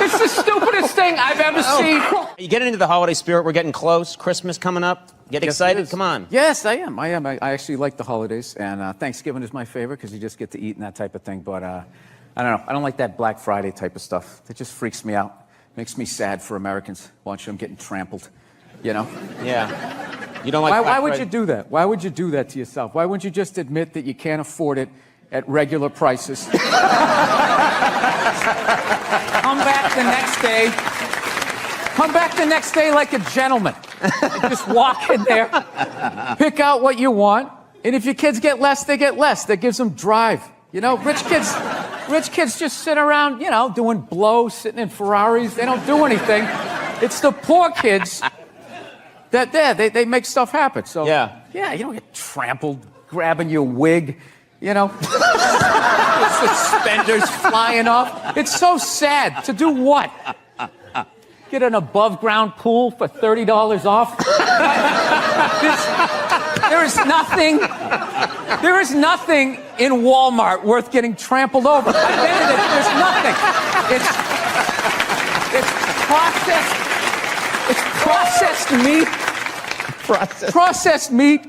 It's the stupidest thing I've ever seen. You getting into the holiday spirit? We're getting close. Christmas coming up. Get excited? Come on. Yes, I am. I actually like the holidays, and Thanksgiving is my favorite because you just get to eat and that type of thing. But I don't know. I don't like that Black Friday type of stuff. It just freaks me out. Makes me sad for Americans watching them getting trampled. You know? Yeah. You don't like Why would you do that? Why would you do that to yourself? Why wouldn't you just admit that you can't afford it at regular prices? Come back the next day. Come back the next day like a gentleman. And just walk in there, pick out what you want, and if your kids get less, they get less. That gives them drive. You know, rich kids just sit around, you know, doing blow, sitting in Ferraris. They don't do anything. It's the poor kids that they make stuff happen. So yeah, you don't get trampled, grabbing your wig, you know, suspenders flying off. It's so sad. To do what? Get an above-ground pool for $30 off? There is nothing in Walmart worth getting trampled over. There's nothing. It's processed meat. Processed meat,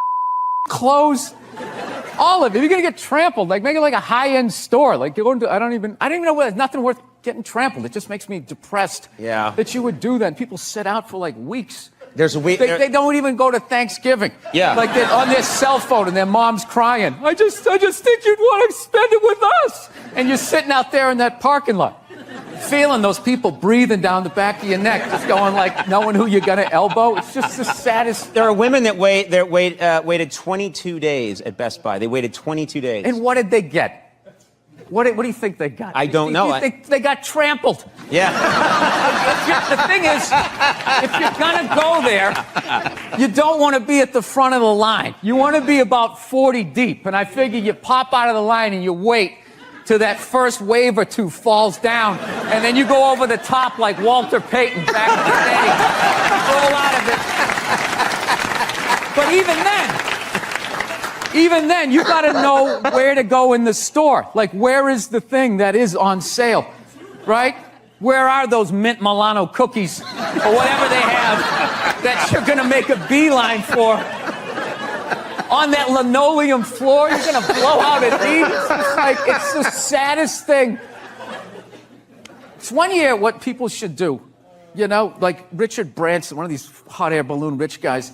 clothes, all of it. You're gonna get trampled. Like, make it like a high-end store. Like, I don't even know where. There's nothing worth getting trampled. It just makes me depressed. Yeah. That you would do that. And people sit out for like weeks. There's a week. They don't even go to Thanksgiving. Yeah. Like they're on their cell phone and their mom's crying. I just think you'd want to spend it with us. And you're sitting out there in that parking lot, feeling those people breathing down the back of your neck, just going like, knowing who you're gonna elbow. It's just the saddest. There are women that waited 22 days at Best Buy. They waited 22 days. And what did they get? What do you think they got? I don't know. You think they got trampled? Yeah. The thing is, if you're gonna go there, you don't want to be at the front of the line. You want to be about 40 deep. And I figure you pop out of the line and you wait till that first wave or two falls down, and then you go over the top like Walter Payton back in the day. Roll out of it. But even then, you got to know where to go in the store. Like, where is the thing that is on sale, right? Where are those mint Milano cookies or whatever they have that you're going to make a beeline for? On that linoleum floor, you're going to blow out a deed. It's just like, it's the saddest thing. It's one year what people should do. You know, like Richard Branson, one of these hot air balloon rich guys,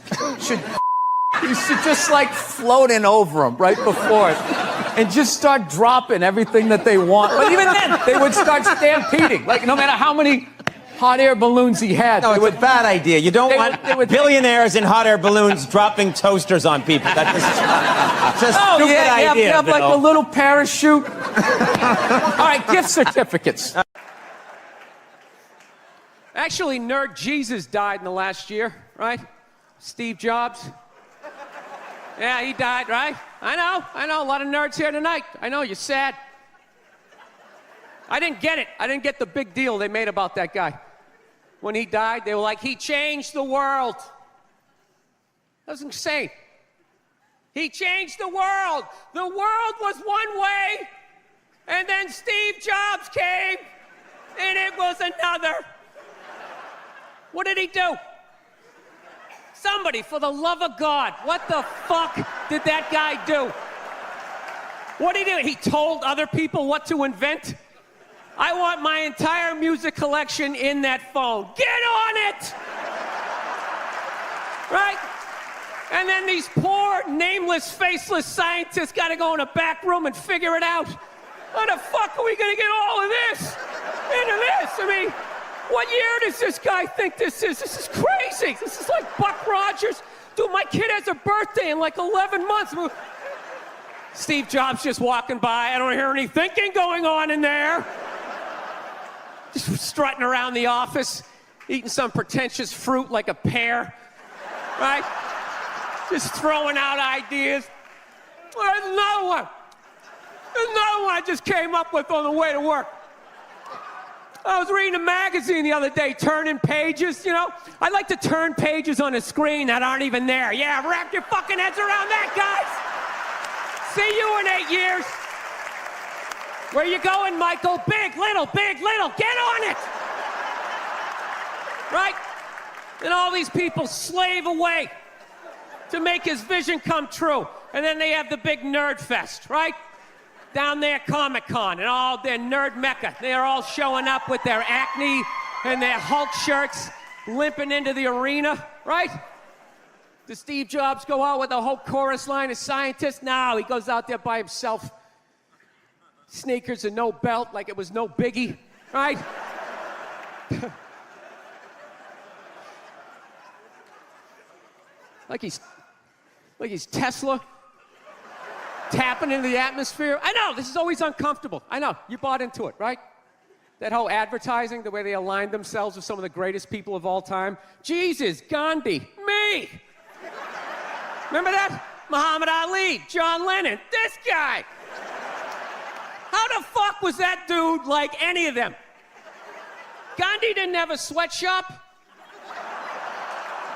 you should just like float in over them right before it and just start dropping everything that they want. But even then, they would start stampeding. Like, no matter how many hot air balloons he had. No, it's a bad idea. You don't want billionaires in hot air balloons dropping toasters on people. That's just a stupid idea. You have like a little parachute. All right, gift certificates. Actually, Nerd Jesus died in the last year, right? Steve Jobs. Yeah, he died, right? I know, a lot of nerds here tonight. I know, you're sad. I didn't get it. I didn't get the big deal they made about that guy. When he died, they were like, he changed the world. That was insane. He changed the world. The world was one way, and then Steve Jobs came, and it was another. What did he do? Somebody, for the love of God, what the fuck did that guy do? What did he do? He told other people what to invent? I want my entire music collection in that phone. Get on it! Right? And then these poor, nameless, faceless scientists got to go in a back room and figure it out. How the fuck are we going to get all of this into this? I mean, what year does this guy think this is? This is crazy. This is like Buck Rogers. Dude, my kid has a birthday in like 11 months. Steve Jobs just walking by. I don't hear any thinking going on in there. Just strutting around the office, eating some pretentious fruit like a pear, right? Just throwing out ideas. There's another one. There's another one I just came up with on the way to work. I was reading a magazine the other day, turning pages, you know? I like to turn pages on a screen that aren't even there. Yeah, wrap your fucking heads around that, guys. See you in 8 years. Where you going, Michael? Big, little, get on it. Right? And all these people slave away to make his vision come true. And then they have the big nerd fest, right? Down there, Comic-Con, and all their nerd mecca. They're all showing up with their Acne and their Hulk shirts, limping into the arena, right? Does Steve Jobs go out with a whole chorus line of scientists? No, he goes out there by himself. Sneakers and no belt, like it was no biggie, right? like he's Tesla. Tapping into the atmosphere. I know, this is always uncomfortable. I know, you bought into it, right? That whole advertising, the way they aligned themselves with some of the greatest people of all time. Jesus, Gandhi, me. Remember that? Muhammad Ali, John Lennon, this guy. How the fuck was that dude like any of them? Gandhi didn't have a sweatshop.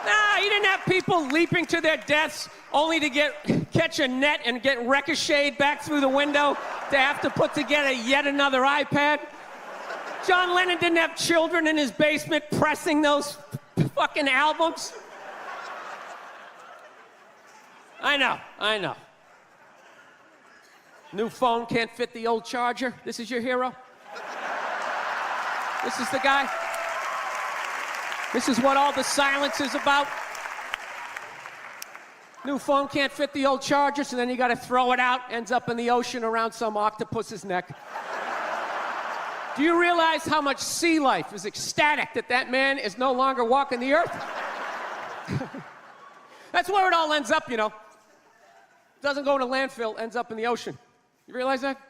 Nah, he didn't have people leaping to their deaths only to catch a net and get ricocheted back through the window to have to put together yet another iPad. John Lennon didn't have children in his basement pressing those fucking albums. I know. New phone can't fit the old charger. This is your hero? This is the guy? This is what all the silence is about? New phone can't fit the old charger, so then you gotta throw it out, ends up in the ocean around some octopus's neck. Do you realize how much sea life is ecstatic that that man is no longer walking the earth? That's where it all ends up, you know. Doesn't go in a landfill, ends up in the ocean. You realize that?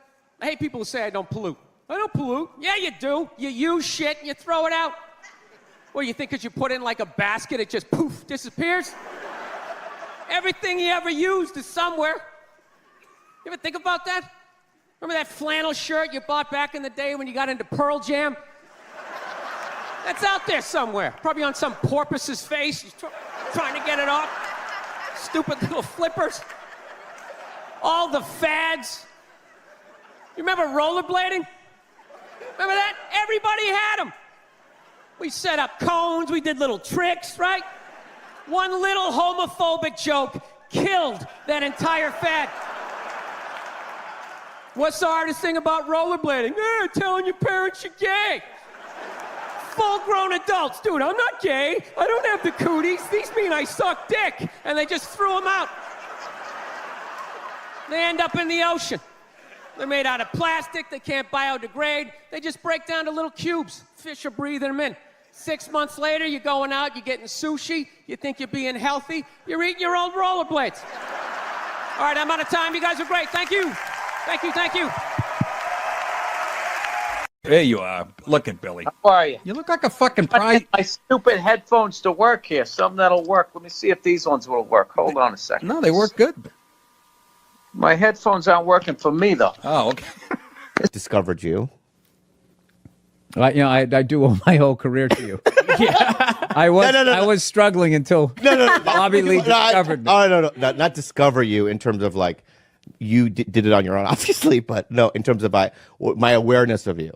I hate people who say I don't pollute. I don't pollute. Yeah, you do. You use shit and you throw it out. Well, you think because you put it in like a basket, it just poof, disappears? Everything you ever used is somewhere. You ever think about that? Remember that flannel shirt you bought back in the day when you got into Pearl Jam? That's out there somewhere. Probably on some porpoise's face. He's trying to get it off. Stupid little flippers. All the fads. You remember rollerblading? Remember that? Everybody had them. We set up cones, we did little tricks, right? One little homophobic joke killed that entire fad. What's the hardest thing about rollerblading? Telling your parents you're gay. Full-grown adults. Dude, I'm not gay. I don't have the cooties. These mean I suck dick. And they just threw them out. They end up in the ocean. They're made out of plastic. They can't biodegrade. They just break down to little cubes. Fish are breathing them in. 6 months later, you're going out, you're getting sushi. You think you're being healthy. You're eating your own rollerblades. All right, I'm out of time. You guys are great. Thank you. Thank you. There you are. Look at Billy. How are you? You look like a fucking I prize. need my stupid headphones to work here. Something that'll work. Let me see if these ones will work. Hold on a second. No, they work good. My headphones aren't working for me, though. Oh, okay. Discovered you. I do owe my whole career to you. I was struggling until Bobby Lee discovered me. No, not discover you in terms of like you did it on your own, obviously, but no, in terms of my awareness of you.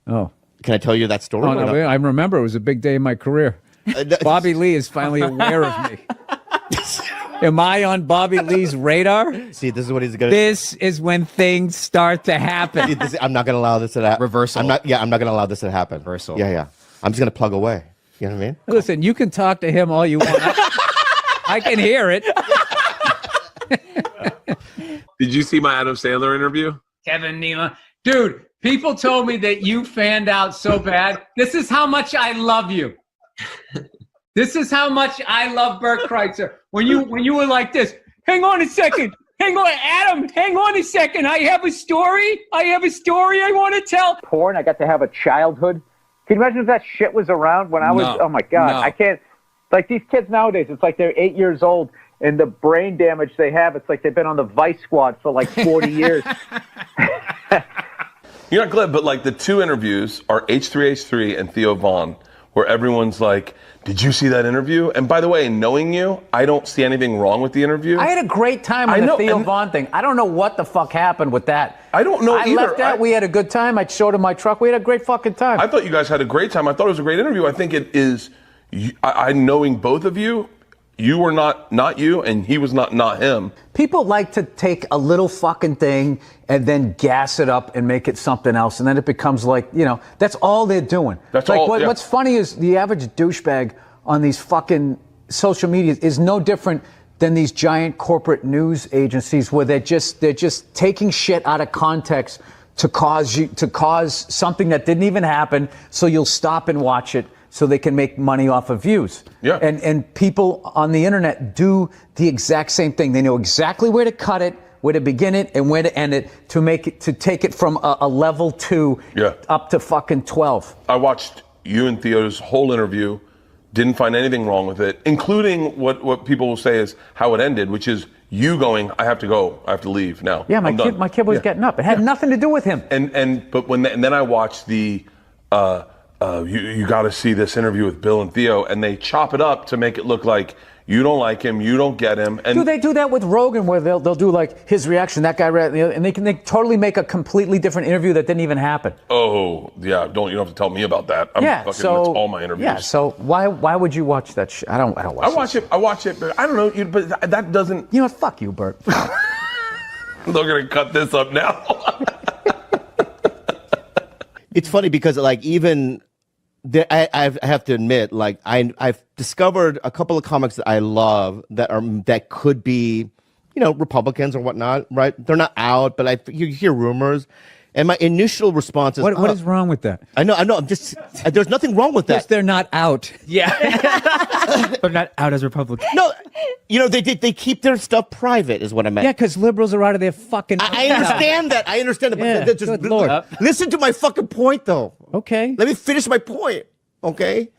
Oh. Can I tell you that story? Oh, no, I remember it was a big day in my career. Bobby Lee is finally aware of me. Am I on Bobby Lee's radar? See, this is what he's going to do. This is when things start to happen. I'm not going to allow this to happen. Reversal. I'm not going to allow this to happen. Reversal. Yeah. I'm just going to plug away. You know what I mean? Listen, you can talk to him all you want. I can hear it. Did you see my Adam Sandler interview? Kevin Nealon. Dude, people told me that you fanned out so bad. This is how much I love you. This is how much I love Burr Kreitzer. When you were like this, hang on a second. Hang on, Adam, hang on a second. I have a story I want to tell. Porn, I got to have a childhood. Can you imagine if that shit was around when I was, oh my God, I can't, like these kids nowadays, it's like they're 8 years old and the brain damage they have, it's like they've been on the Vice Squad for like 40 years. You're not glad, but like the two interviews are H3H3 and Theo Vaughn, where everyone's like, did you see that interview? And by the way, knowing you, I don't see anything wrong with the interview. I had a great time on the Theo Vaughn thing. I don't know what the fuck happened with that. I don't know either. I left that. We had a good time. I showed him my truck. We had a great fucking time. I thought you guys had a great time. I thought it was a great interview. I think it is, I knowing both of you, you were not you, and he was not him. People like to take a little fucking thing and then gas it up and make it something else, and then it becomes like, you know, that's all they're doing. That's like, all. What's funny is the average douchebag on these fucking social media is no different than these giant corporate news agencies where they're just taking shit out of context to cause something that didn't even happen, so you'll stop and watch it, so they can make money off of views. Yeah. And people on the internet do the exact same thing. They know exactly where to cut it, where to begin it, and where to end it to take it from a level 2 up to fucking 12. I watched you and Theo's whole interview, didn't find anything wrong with it, including what people will say is how it ended, which is you going, I have to go, I have to leave now. Yeah, my kid was getting up. It had nothing to do with him. And then I watched the you got to see this interview with Bill and Theo, and they chop it up to make it look like you don't like him, you don't get him. And they do that with Rogan, where they'll do like his reaction, that guy, and they totally make a completely different interview that didn't even happen. Oh yeah, you don't have to tell me about that. That's all my interviews. Yeah, so why would you watch that shit? I don't watch it. I watch it, but I don't know. But that doesn't. You know what? Fuck you, Bert. They're gonna cut this up now. It's funny because like even. I have to admit, like I've discovered a couple of comics that I love that could be, you know, Republicans or whatnot, right? They're not out, but you hear rumors, and my initial response is, what is wrong with that? I know. I'm just there's nothing wrong with that. Yes, they're not out. Yeah, they're not out as Republicans. No, you know they keep their stuff private, is what I meant. Yeah, because liberals are out of their fucking. I understand that. I understand that. But good Lord. Listen to my fucking point, though. Okay. Let me finish my point. Okay.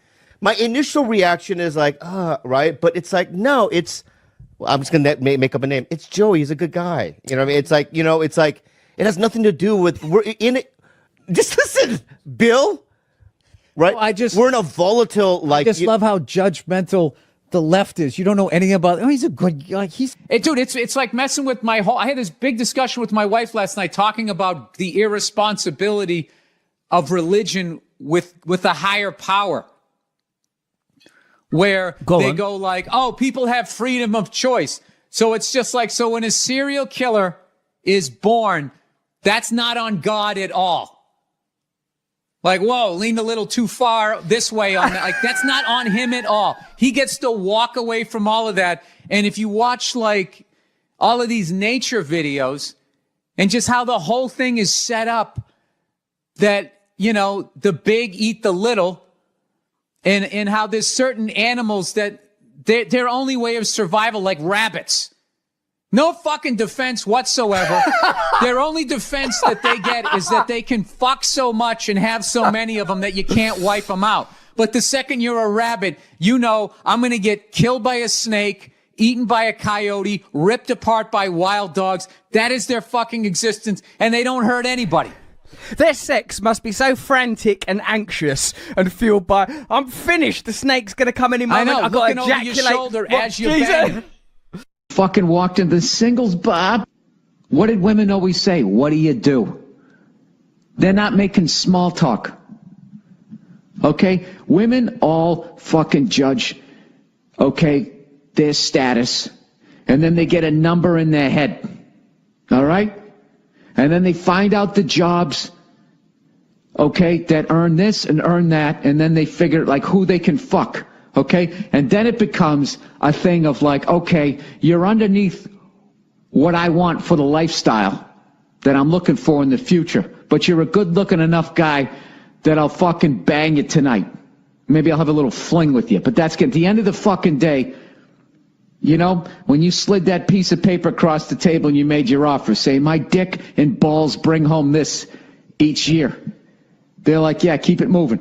My initial reaction is like, right, but it's like, no, it's. Well, I'm just gonna make up a name. It's Joey. He's a good guy. You know what I mean? It's like, you know, it's like it has nothing to do with we're in it. Just listen, Bill. Right. We're in a volatile like. I just love how judgmental the left is. You don't know anything about. Oh, he's a good guy. Dude, it's like messing with my whole. I had this big discussion with my wife last night talking about the irresponsibility of religion with a higher power, where they go like, oh, people have freedom of choice. So it's just like, so when a serial killer is born, that's not on God at all. Like, whoa, leaned a little too far this way on that. Like, that's not on him at all. He gets to walk away from all of that. And if you watch like all of these nature videos and just how the whole thing is set up, that, you know, the big eat the little, and how there's certain animals that their only way of survival, like rabbits, no fucking defense whatsoever. Their only defense that they get is that they can fuck so much and have so many of them that you can't wipe them out. But the second you're a rabbit, you know, I'm going to get killed by a snake, eaten by a coyote, ripped apart by wild dogs. That is their fucking existence, and they don't hurt anybody. Their sex must be so frantic and anxious and fueled by, I'm finished, the snake's going to come any moment. I know, I've got looking to over your ejaculate. shoulder What, as you Jesus? bang. Fucking walked into the singles bar. What did women always say? What do? They're not making small talk. Okay? Women all fucking judge, okay, their status. And then they get a number in their head. All right? And then they find out the jobs, okay, that earn this and earn that. And then they figure like who they can fuck. Okay? And then it becomes a thing of like, okay, you're underneath what I want for the lifestyle that I'm looking for in the future, but you're a good-looking enough guy that I'll fucking bang you tonight. Maybe I'll have a little fling with you, but that's at the end of the fucking day. You know, when you slid that piece of paper across the table and you made your offer, say, my dick and balls bring home this each year. They're like, yeah, keep it moving.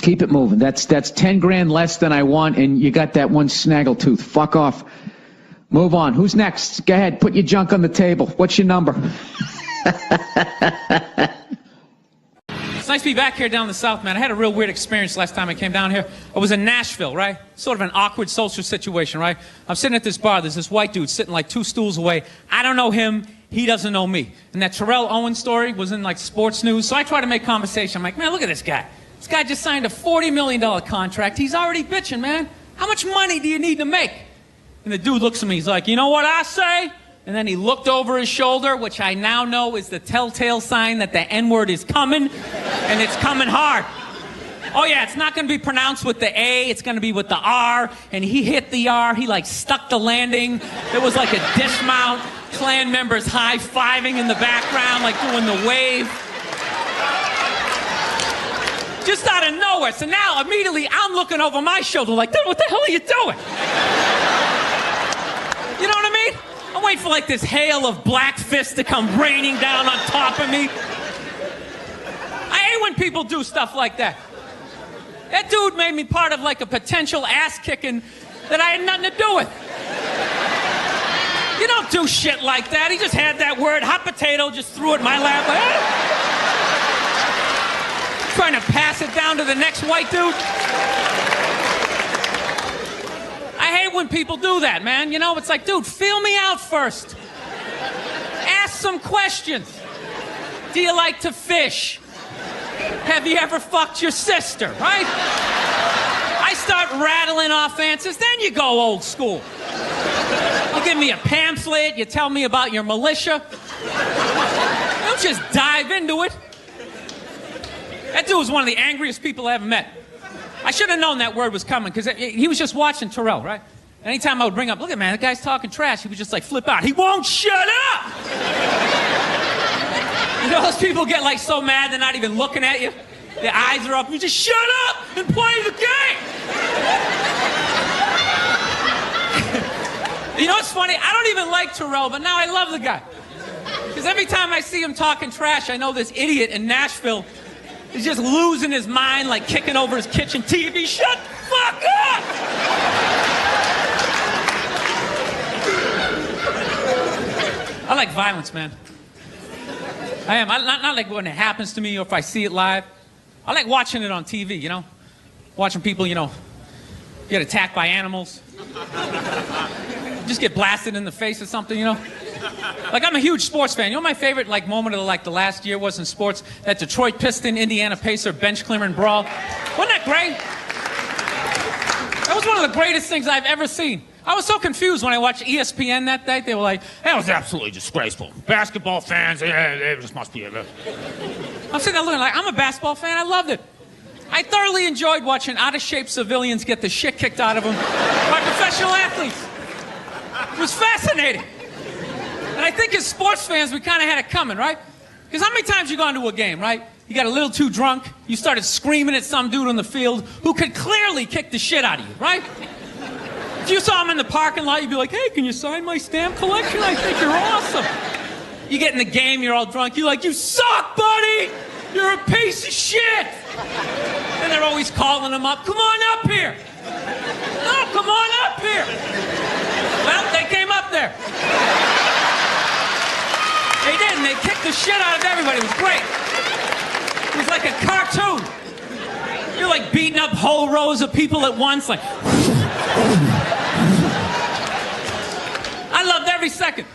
Keep it moving. That's 10 grand less than I want, and you got that one snaggletooth. Fuck off. Move on. Who's next? Go ahead. Put your junk on the table. What's your number? It's nice to be back here down in the South, man. I had a real weird experience last time I came down here. I was in Nashville, right? Sort of an awkward social situation, right? I'm sitting at this bar. There's this white dude sitting like 2 stools away. I don't know him. He doesn't know me. And that Terrell Owens story was in like sports news. So I try to make conversation. I'm like, man, look at this guy. This guy just signed a $40 million contract. He's already bitching, man. How much money do you need to make? And the dude looks at me. He's like, you know what I say? And then he looked over his shoulder, which I now know is the telltale sign that the N-word is coming, and it's coming hard. Oh yeah, it's not going to be pronounced with the A, it's going to be with the R, and he hit the R, he like stuck the landing. There was like a dismount, Klan members high-fiving in the background, like doing the wave. Just out of nowhere. So now, immediately, I'm looking over my shoulder like, dude, what the hell are you doing? You know what I mean? I'm waiting for like this hail of black fists to come raining down on top of me. I hate when people do stuff like that. That dude made me part of like a potential ass kicking that I had nothing to do with. You don't do shit like that. He just had that word, hot potato, just threw it in my lap. Like, trying to pass it down to the next white dude. I hate when people do that, man. You know, it's like, dude, feel me out first. Ask some questions. Do you like to fish? Have you ever fucked your sister, right? I start rattling off answers, then you go old school. You give me a pamphlet, you tell me about your militia. Don't just dive into it. That dude was one of the angriest people I ever met. I should have known that word was coming, because he was just watching Terrell, right? Anytime I would bring up, look at man, the guy's talking trash, he would just like flip out. He won't shut up! You know those people get like so mad they're not even looking at you? Their eyes are up, you just shut up and play the game! You know what's funny? I don't even like Terrell, but now I love the guy. Because every time I see him talking trash, I know this idiot in Nashville is just losing his mind, like kicking over his kitchen TV. Shut the fuck up! I like violence, man. I am. Not like when it happens to me or if I see it live. I like watching it on TV, you know? Watching people, you know, get attacked by animals. Just get blasted in the face or something, you know? Like, I'm a huge sports fan. You know my favorite, like, moment of, like, the last year was in sports? That Detroit Piston, Indiana Pacer bench clearing brawl. Wasn't that great? That was one of the greatest things I've ever seen. I was so confused when I watched ESPN that day. They were like, that was absolutely disgraceful. Basketball fans, they just must be... I'm sitting there looking like, I'm a basketball fan. I loved it. I thoroughly enjoyed watching out-of-shape civilians get the shit kicked out of them by professional athletes. It was fascinating. And I think as sports fans, we kind of had it coming, right? Because how many times you gone to a game, right? You got a little too drunk, you started screaming at some dude on the field who could clearly kick the shit out of you, right? If you saw him in the parking lot, you'd be like, hey, can you sign my stamp collection? I think you're awesome. You get in the game, you're all drunk, you're like, you suck, buddy! You're a piece of shit! And they're always calling him up, come on up here! No, come on up here! Well, they came up there. They did, and they kicked the shit out of everybody. It was great. It was like a cartoon. You're like beating up whole rows of people at once, like... I loved every second.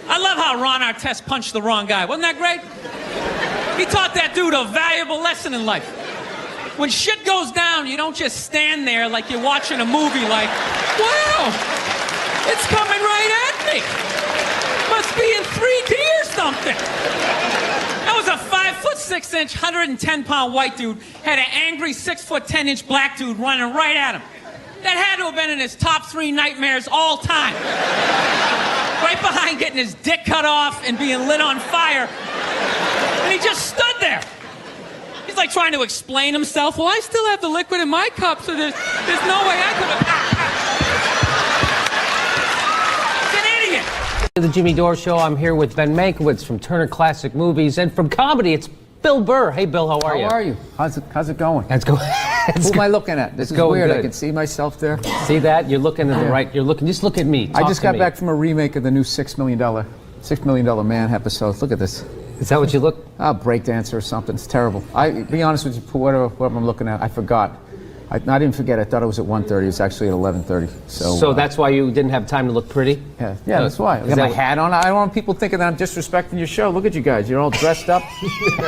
I love how Ron Artest punched the wrong guy. Wasn't that great? He taught that dude a valuable lesson in life. When shit goes down, you don't just stand there like you're watching a movie like, wow, it's coming right at me. Must be in 3D or something. That was was a 5'6", 110-pound white dude, had an angry 6'10" black dude running right at him. That had to have been in his top 3 nightmares all time. Right behind getting his dick cut off and being lit on fire. And he just stood there. He's like trying to explain himself. Well, I still have the liquid in my cup, so there's no way I could have. He's an idiot. The Jimmy Dore Show. I'm here with Ben Mankiewicz from Turner Classic Movies, and from comedy, it's Bill Burr. Hey, Bill, how are you? How are you? How's it going? That's going. Who am I looking at? This is weird. Good. I can see myself there. See that? You're looking at the right. You're looking. Just look at me. I just got back from a remake of the new $6 Million Man episode. Look at this. Is that what you look? Breakdancer or something. It's terrible. Be honest with you, whatever I'm looking at, I forgot. I didn't forget. I thought it was at 1:30. It was actually at 11:30. So that's why you didn't have time to look pretty? Yeah, that's why. I got my hat on. I don't want people thinking that I'm disrespecting your show. Look at you guys. You're all dressed up.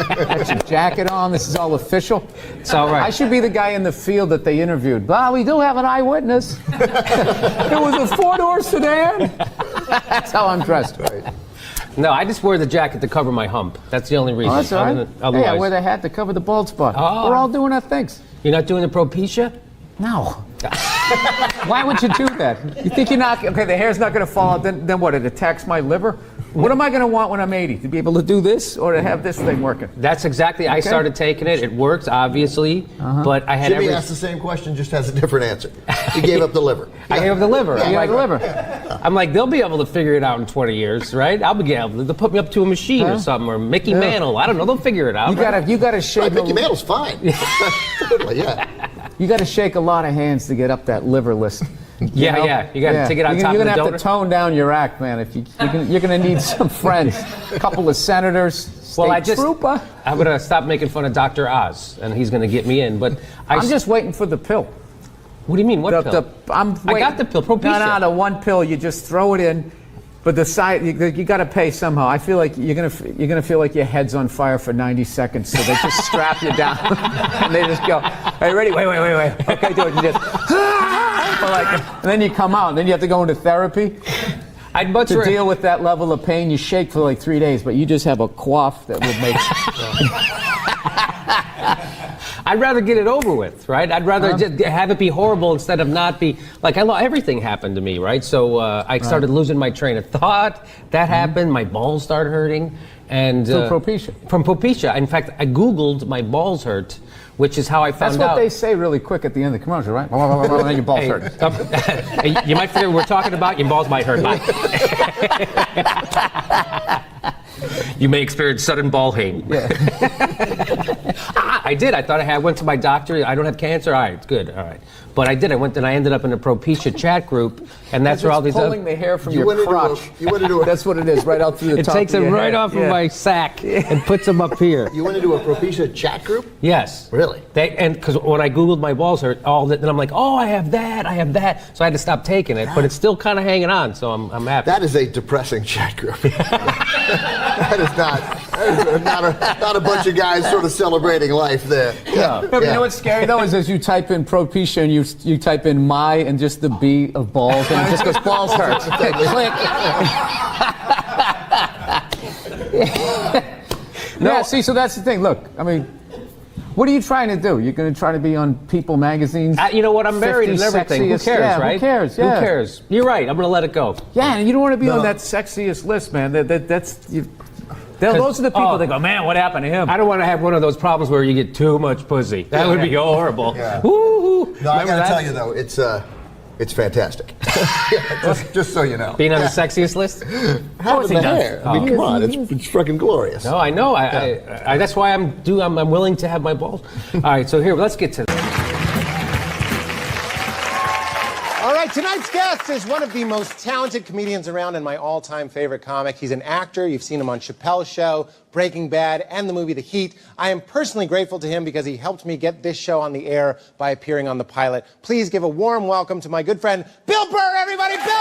Got your jacket on. This is all official. It's all right. I should be the guy in the field that they interviewed. Well, we do have an eyewitness. It was a 4-door sedan. That's how I'm dressed. Right. No, I just wear the jacket to cover my hump. That's the only reason. Oh, that's all right. Otherwise. Hey, I wear the hat to cover the bald spot. Oh. We're all doing our things. You're not doing the Propecia? No. Why would you do that? You think you're not... Okay, the hair's not going to fall out. Then what? It attacks my liver? What am I going to want when I'm 80? To be able to do this or to have this thing working? That's exactly... I started taking it. It works, obviously. But I had Jimmy asked the same question, just has a different answer. He gave up the liver. I gave up the liver. Yeah, I'm like, I'm like, they'll be able to figure it out in 20 years, right? I'll be able to. They'll put me up to a machine or something, or Mickey Mantle. I don't know. They'll figure it out. You gotta shake... Mickey Mantle's fine. Totally, yeah. You got to shake a lot of hands to get up that liver list. You got to take it on top of the donor. You're gonna have to tone down your act, man. If you're gonna need some friends, a couple of senators. Trooper. I'm gonna stop making fun of Dr. Oz, and he's gonna get me in. But I'm just waiting for the pill. What do you mean? What pill? I got the pill. Propecia. No, the one pill. You just throw it in. But the side, you got to pay somehow. I feel like you're gonna feel like your head's on fire for 90 seconds. So they just strap you down, and they just go, "Hey, ready? Wait. Okay, do it." You just, and then you come out, and then you have to go into therapy. I'd much to deal with that level of pain. You shake for like 3 days, but you just have a cough that would make. I'd rather get it over with, right? I'd rather just have it be horrible instead of not be like everything happened to me, right? So I started losing my train of thought. That happened. My balls started hurting, and from Propecia. From Propecia. In fact, I Googled my balls hurt, which is how I found out. That's what they say really quick at the end of the commercial, right? And then your balls hurt. You might figure we're talking about your balls might hurt. You may experience sudden ball pain. Yeah. I did. I thought I went to my doctor. I don't have cancer. All right, it's good. All right. But I did. I went and I ended up in a Propecia chat group, and that's where all these pulling the hair from your crotch. That's what it is, right out through the top. It takes of it your right head. off of my sack and puts them up here. You went into a Propecia chat group? Yes. Really? And because when I Googled my balls hurt, then I'm like, oh, I have that. So I had to stop taking it, but it's still kind of hanging on. So I'm happy. That is a depressing chat group. That is not a bunch of guys sort of celebrating life there. Yeah. You know what's scary though is as you type in Propecia and you type in my and just the B of balls and it just goes balls hurt. Click. Yeah, see, so that's the thing. Look, I mean, what are you trying to do? You're going to try to be on People magazines? You know what? I'm married and everything. Who cares, right? Who cares? Yeah. Who cares? You're right. I'm going to let it go. Yeah, and you don't want to be on that sexiest list, man. Those are the people that go, man, what happened to him? I don't want to have one of those problems where you get too much pussy. That would be horrible. Yeah. Woo-hoo. No, I got to tell you though, it's fantastic. just so you know. Being on the sexiest list? Having the hair. I mean, come on, it's fucking glorious. No, I know. I that's why I'm willing to have my balls. All right, so here, let's get to this. All right, tonight's guest is one of the most talented comedians around and my all-time favorite comic. He's an actor. You've seen him on Chappelle's Show, Breaking Bad, and the movie The Heat. I am personally grateful to him because he helped me get this show on the air by appearing on the pilot. Please give a warm welcome to my good friend, Bill Burr, everybody! Bill Burr!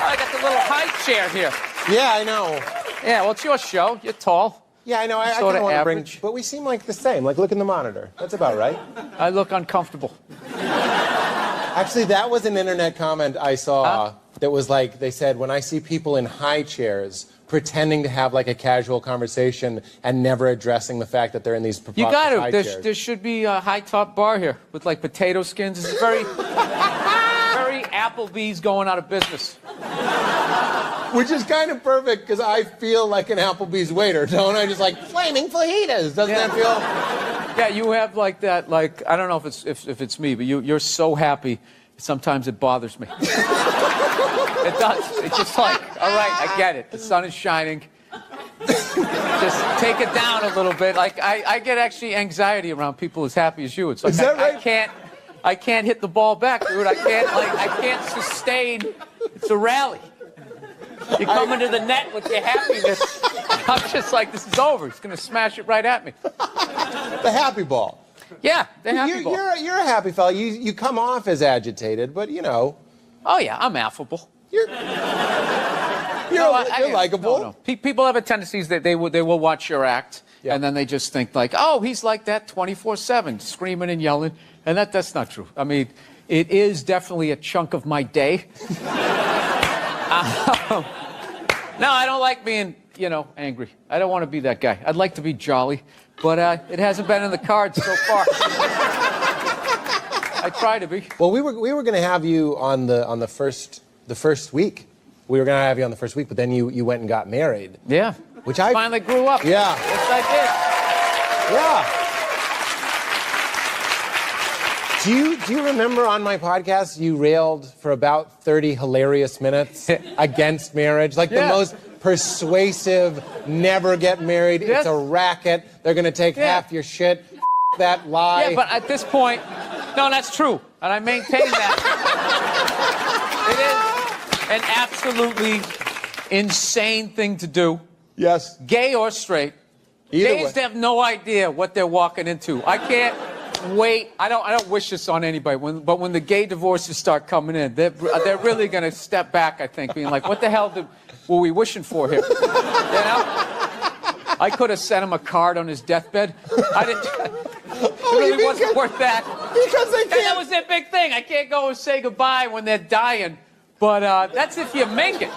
I got the little high chair here. Yeah, I know. Yeah, well, it's your show. You're tall. Yeah, I know. I Sort kind of want to bring, average. but we seem like the same. Like, look in the monitor. That's about right. I look uncomfortable. Actually, that was an internet comment I saw that was like, they said, when I see people in high chairs pretending to have like a casual conversation and never addressing the fact that they're in these You preposterous got high to. chairs. There should be a high top bar here with like potato skins. This is very, very Applebee's going out of business. Which is kind of perfect because I feel like an Applebee's waiter, don't I? Just like flaming fajitas. Doesn't that feel? Yeah, you have like that. Like I don't know if it's me, but you're so happy. Sometimes it bothers me. It does. It's just like, all right, I get it. The sun is shining. Just take it down a little bit. Like I get actually anxiety around people as happy as you. It's like Is that right? I can't hit the ball back, dude. I can't sustain. It's a rally. You come into the net with your happiness. I'm just like, this is over. He's gonna smash it right at me. The happy ball. Yeah, the happy ball. You're a happy fella. You come off as agitated, but you know. Oh yeah, I'm affable. You're likable. No. People have a tendency that they will watch your act, and then they just think like, oh, he's like that 24/7, screaming and yelling, and that's not true. I mean, it is definitely a chunk of my day. No, I don't like being, angry. I don't want to be that guy. I'd like to be jolly, but it hasn't been in the cards so far. I try to be. Well, we were going to have you on the first week. We were going to have you on the first week, but then you went and got married. Yeah. Which I finally grew up. Yeah. Yes, I did. Yeah. Do you remember on my podcast you railed for about 30 hilarious minutes against marriage? Like the most persuasive, never get married, it's a racket, they're going to take half your shit, that lie. Yeah, but at this point, no, that's true, and I maintain that. It is an absolutely insane thing to do. Yes. Gay or straight. Gays have no idea what they're walking into. I can't wait. I don't wish this on anybody. But when the gay divorces start coming in, they're really going to step back, I think, being like, what the hell were we wishing for here? I could have sent him a card on his deathbed. I didn't. It really wasn't worth that. Because they can't. That was their big thing. I can't go and say goodbye when they're dying. But that's if you make it.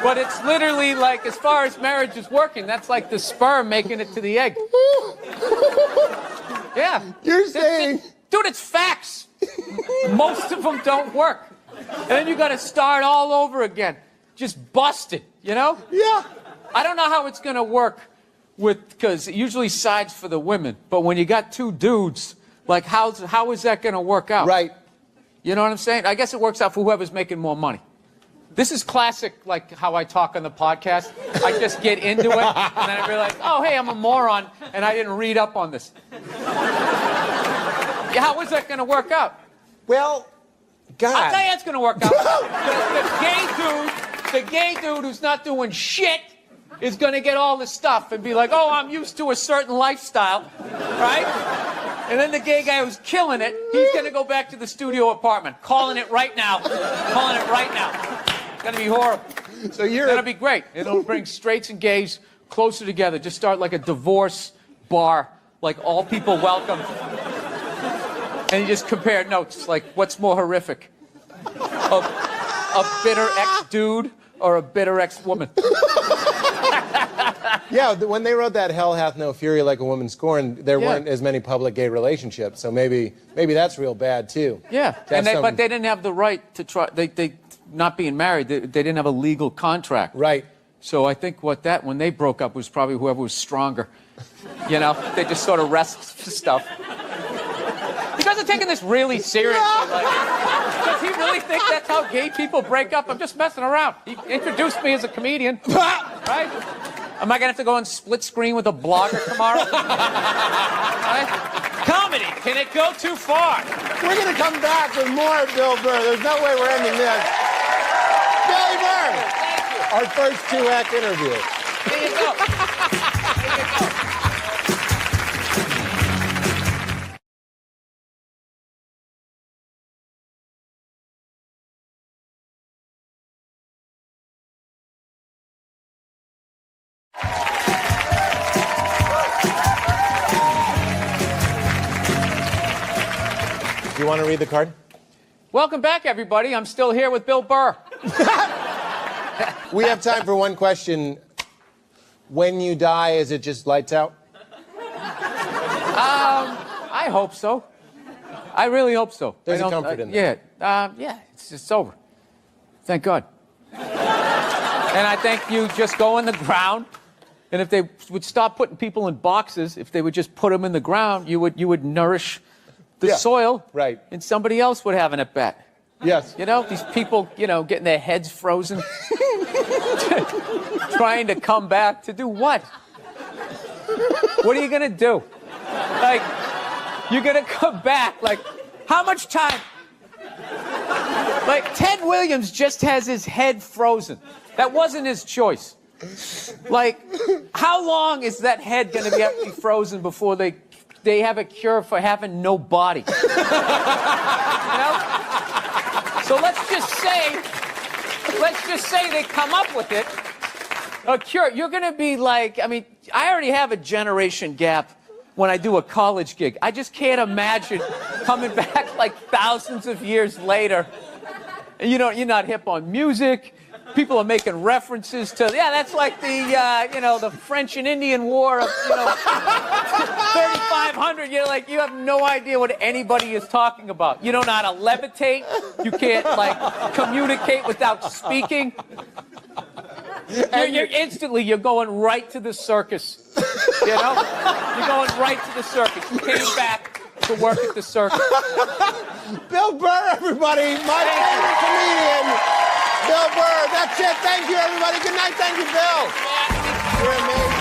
But it's literally like, as far as marriage is working, that's like the sperm making it to the egg. Yeah. You're saying... Dude, it's facts. Most of them don't work. And then you got to start all over again. Just busted, Yeah. I don't know how it's going to work because it usually sides for the women. But when you got two dudes, like how is that going to work out? Right. You know what I'm saying? I guess it works out for whoever's making more money. This is classic, like how I talk on the podcast. I just get into it, and then I realize, oh, hey, I'm a moron, and I didn't read up on this. Yeah, how is that going to work out? Well, God. I'll tell you it's going to work out. The gay dude who's not doing shit is going to get all the stuff and be like, oh, I'm used to a certain lifestyle, right? And then the gay guy who's killing it, he's going to go back to the studio apartment, calling it right now. It's going to be horrible. So you're... That'll be great. It'll bring straights and gays closer together. Just start like a divorce bar, like all people welcome. And you just compare notes, like what's more horrific? A bitter ex-dude or a bitter ex-woman? Yeah, when they wrote that "Hell hath no fury like a woman scorned," there weren't as many public gay relationships, so maybe that's real bad too. Yeah, but they didn't have the right to try. They not being married, they didn't have a legal contract. Right. So I think when they broke up was probably whoever was stronger. They just sort of wrestled for stuff. You guys are taking this really seriously. Does he really think that's how gay people break up? I'm just messing around. He introduced me as a comedian, right? Am I going to have to go on split screen with a blogger tomorrow? Right? Comedy, can it go too far? We're going to come back with more Bill Burr. There's no way we're ending this. Billy Burr! Our first 2-act interview. There you go. Do you want to read the card? Welcome back, everybody. I'm still here with Bill Burr. We have time for one question. When you die, is it just lights out? I hope so. I really hope so. There's a comfort in that. Yeah, it's just over. Thank God. And I think you just go in the ground, and if they would stop putting people in boxes, if they would just put them in the ground, you would nourish the soil, right? And somebody else would have an at-bat. Yes. You know, these people, getting their heads frozen, trying to come back to do what? What are you gonna do? Like, you're gonna come back, like, how much time? Like, Ted Williams just has his head frozen. That wasn't his choice. Like, how long is that head gonna have to be frozen before they have a cure for having no body? You know? So let's just say they come up with it, a cure. You're gonna be like, I already have a generation gap when I do a college gig. I just can't imagine coming back like thousands of years later. And you're not hip on music. People are making references to, that's like the French and Indian War of, 3,500. You're like, you have no idea what anybody is talking about. You don't know how to levitate. You can't, communicate without speaking. You're going right to the circus. You're going right to the circus. You came back to work at the circus. Bill Burr, everybody. My favorite comedian. Bill Burr. That's it. Thank you, everybody. Good night. Thank you, Bill. You're amazing.